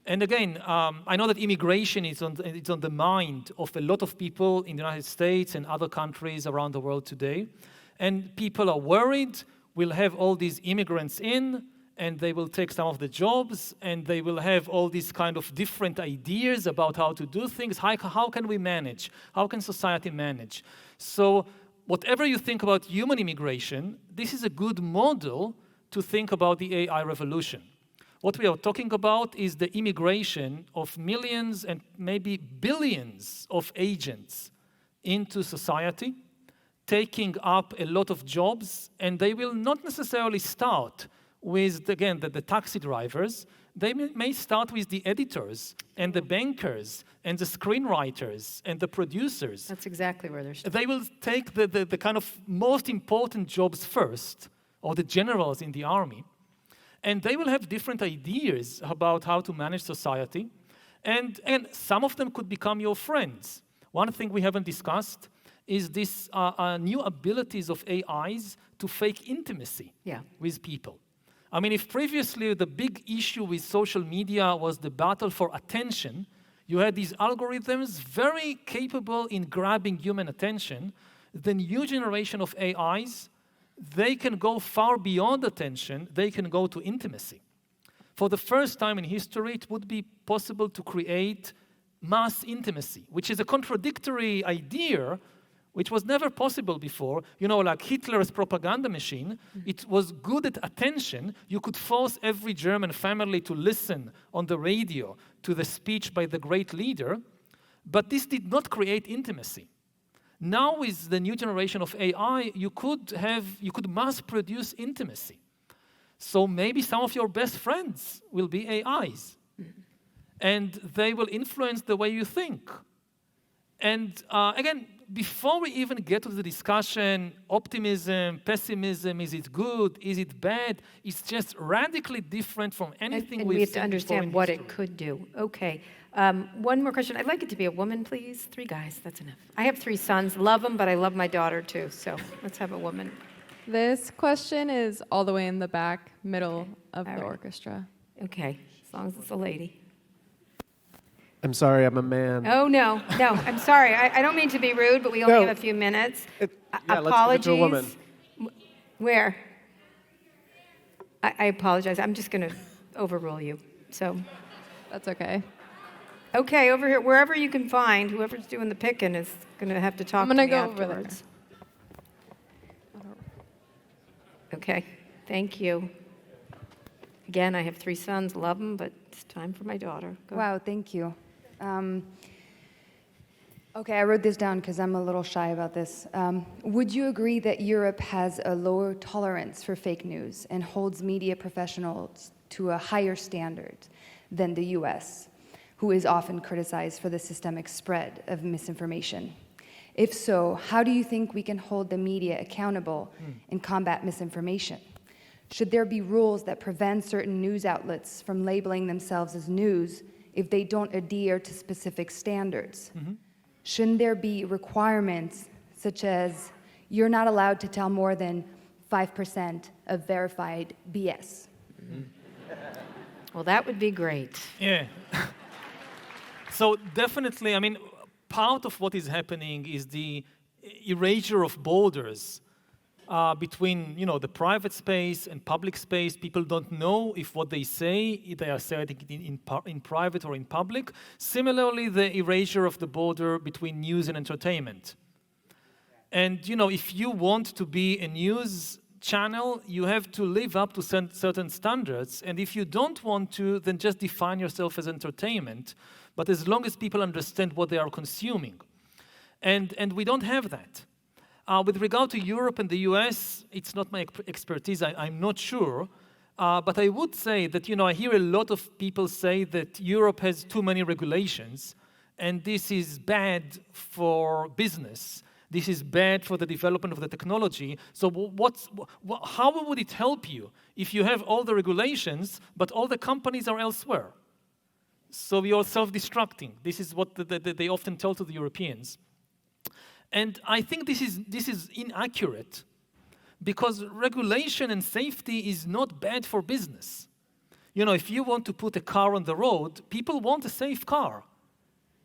And again, I know that immigration is on the mind of a lot of people in the United States and other countries around the world today. And people are worried we'll have all these immigrants in, and they will take some of the jobs, and they will have all these kind of different ideas about how to do things. How can we manage? How can society manage? So whatever you think about human immigration, this is a good model to think about the AI revolution. What we are talking about is the immigration of millions and maybe billions of agents into society, taking up a lot of jobs, and they will not necessarily start with, again, the taxi drivers. They may start with the editors and the bankers and the screenwriters and the producers. That's exactly where they're starting. They will take the kind of most important jobs first, or the generals in the army, and they will have different ideas about how to manage society, and some of them could become your friends. One thing we haven't discussed is this new abilities of AIs to fake intimacy with people. I mean, if previously the big issue with social media was the battle for attention, you had these algorithms very capable in grabbing human attention. The new generation of AIs, they can go far beyond attention, they can go to intimacy. For the first time in history, it would be possible to create mass intimacy, which is a contradictory idea, which was never possible before. You know, like Hitler's propaganda machine, it was good at attention. You could force every German family to listen on the radio to the speech by the great leader, but this did not create intimacy. Now with the new generation of AI, you could mass produce intimacy. So maybe some of your best friends will be AIs, and they will influence the way you think. And again, before we even get to the discussion, optimism, pessimism, is it good, is it bad, it's just radically different from anything and we've we have seen to understand before what in it could do. Okay. One more question. I'd like it to be a woman, please. 3 guys, that's enough. I have 3 sons. Love them, but I love my daughter too. So let's have a woman. This question is all the way in the back, middle of All the right. orchestra. Okay, as long as it's a lady. I'm sorry, I'm a man. Oh, no, I'm sorry. I don't mean to be rude, but we only have a few minutes. Yeah, let's give it to a woman. Where? I apologize. I'm just going to overrule you. So, That's okay. okay, over here, wherever you can find, whoever's doing the picking is going to have to talk I'm to gonna me go over there. afterwards. Okay, thank you. Again, I have 3 sons, love them, but it's time for my daughter. Go. Wow, thank you. Okay, I wrote this down because I'm a little shy about this. Would you agree that Europe has a lower tolerance for fake news and holds media professionals to a higher standard than the US, who is often criticized for the systemic spread of misinformation? If so, how do you think we can hold the media accountable and combat misinformation? Should there be rules that prevent certain news outlets from labeling themselves as news if they don't adhere to specific standards? Shouldn't there be requirements such as you're not allowed to tell more than 5% of verified BS? Well, that would be great. Yeah. So definitely, I mean, part of what is happening is the erasure of borders between, the private space and public space. People don't know if what they say, if they are saying it in private or in public. Similarly, the erasure of the border between news and entertainment. And, if you want to be a news channel, you have to live up to certain standards. And if you don't want to, then just define yourself as entertainment. But as long as people understand what they are consuming. And we don't have that. With regard to Europe and the US, it's not my expertise, I'm not sure. But I would say that, I hear a lot of people say that Europe has too many regulations, and this is bad for business. This is bad for the development of the technology. So how would it help you if you have all the regulations, but all the companies are elsewhere? So you're self-destructing. This is what they often tell to the Europeans. And I think this is inaccurate, because regulation and safety is not bad for business. If you want to put a car on the road, people want a safe car.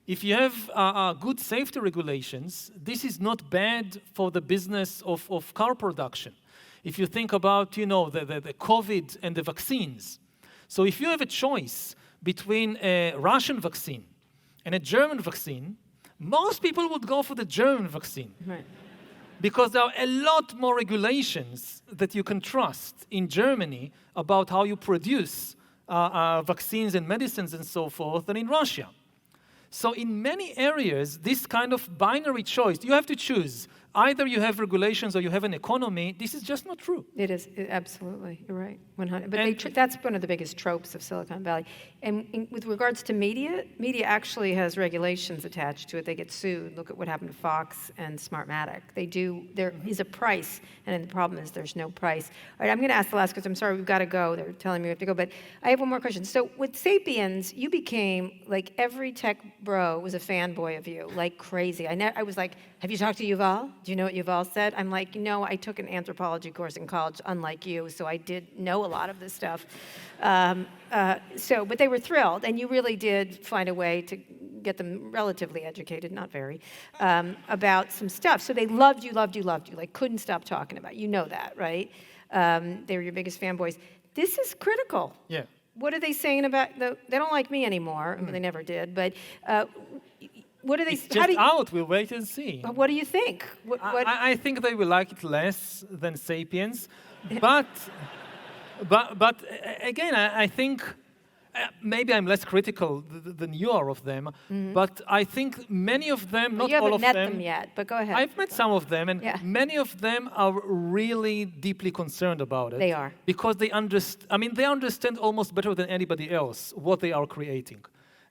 If you have good safety regulations, this is not bad for the business of car production. If you think about, the COVID and the vaccines. So if you have a choice between a Russian vaccine and a German vaccine, most people would go for the German vaccine. Right. Because there are a lot more regulations that you can trust in Germany about how you produce vaccines and medicines and so forth than in Russia. So in many areas, this kind of binary choice, you have to choose. Either you have regulations or you have an economy. This is just not true. It is, absolutely. You're right, 100. But that's one of the biggest tropes of Silicon Valley. And with regards to media actually has regulations attached to it. They get sued. Look at what happened to Fox and Smartmatic. There is a price, and the problem is there's no price. All right, I'm going to ask the last question. I'm sorry, we've got to go. They're telling me we have to go. But I have one more question. So with Sapiens, you became, like every tech bro was a fanboy of you, like crazy. I was like, have you talked to Yuval? Do you know what Yuval said? I'm like, I took an anthropology course in college, unlike you, so I did know a lot of this stuff. But they were thrilled, and you really did find a way to get them relatively educated, not very, about some stuff. So they loved you, like couldn't stop talking about you. You know that, right? They were your biggest fanboys. This is critical. Yeah. What are they saying about they don't like me anymore. I mean, they never did, but what are they? It's just out. We'll wait and see. What do you think? I think they will like it less than Sapiens, but again, I think maybe I'm less critical than you are of them. But I think many of them, not all of them. You haven't met them yet, but go ahead. I've met some of them, and many of them are really deeply concerned about it. They are, because they understand almost better than anybody else what they are creating,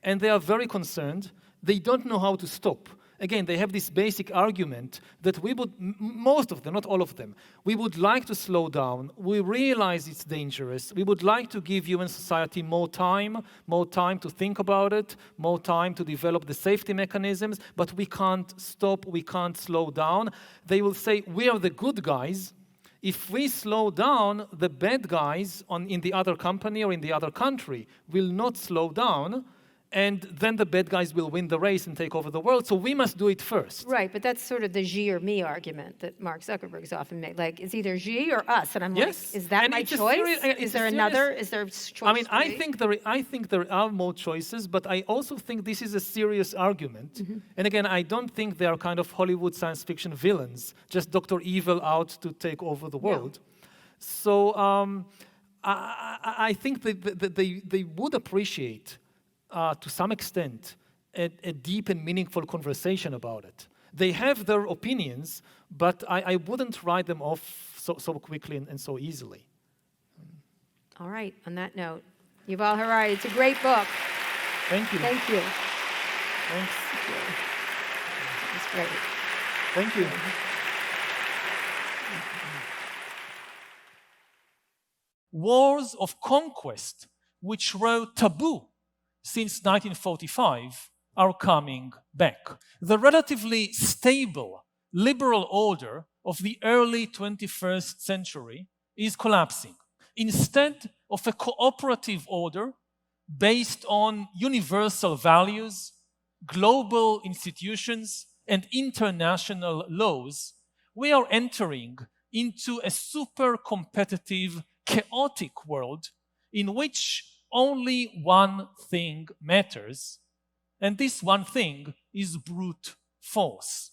and they are very concerned. They don't know how to stop. Again, they have this basic argument that most of them, not all of them, we would like to slow down. We realize it's dangerous. We would like to give human society more time to think about it, more time to develop the safety mechanisms, but we can't stop, we can't slow down. They will say, we are the good guys. If we slow down, the bad guys in the other company or in the other country will not slow down. And then the bad guys will win the race and take over the world. So we must do it first. Right, but that's sort of the Xi or me argument that Mark Zuckerberg's often made. Like, it's either Xi or us. And I'm like, is that my choice? Is there another? Is there choice? I mean, I think there are more choices, but I also think this is a serious argument. And again, I don't think they are kind of Hollywood science fiction villains, just Dr. Evil out to take over the world. So I think that they would appreciate, to some extent, a deep and meaningful conversation about it. They have their opinions, but I wouldn't write them off so quickly and so easily. All right, on that note, Yuval Harari, it's a great book. Thank you. Thank you. Thanks. It's great. Thank you. Wars of conquest, which were taboo since 1945, are coming back. The relatively stable liberal order of the early 21st century is collapsing. Instead of a cooperative order based on universal values, global institutions, and international laws, we are entering into a super competitive, chaotic world in which only one thing matters, and this one thing is brute force.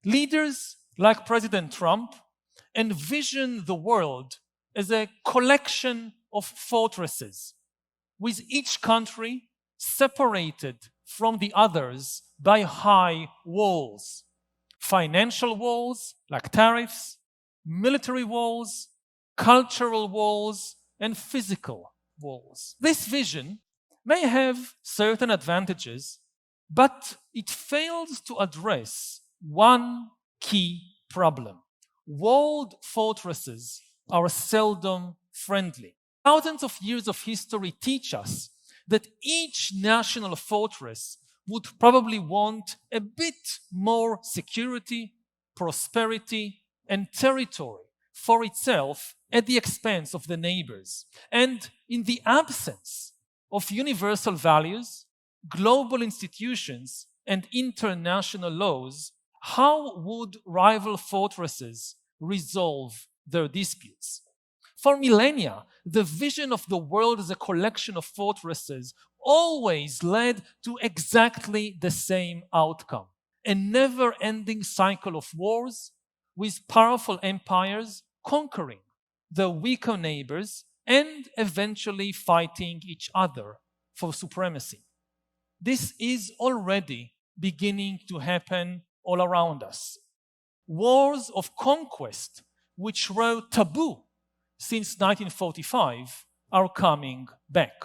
Leaders like President Trump envision the world as a collection of fortresses, with each country separated from the others by high walls. Financial walls like tariffs, military walls, cultural walls, and physical walls. This vision may have certain advantages, but it fails to address one key problem. Walled fortresses are seldom friendly. Thousands of years of history teach us that each national fortress would probably want a bit more security, prosperity, and territory for itself at the expense of the neighbors. And in the absence of universal values, global institutions, and international laws, how would rival fortresses resolve their disputes? For millennia, the vision of the world as a collection of fortresses always led to exactly the same outcome: a never-ending cycle of wars, with powerful empires conquering their weaker neighbors and eventually fighting each other for supremacy. This is already beginning to happen all around us. Wars of conquest, which were taboo since 1945, are coming back.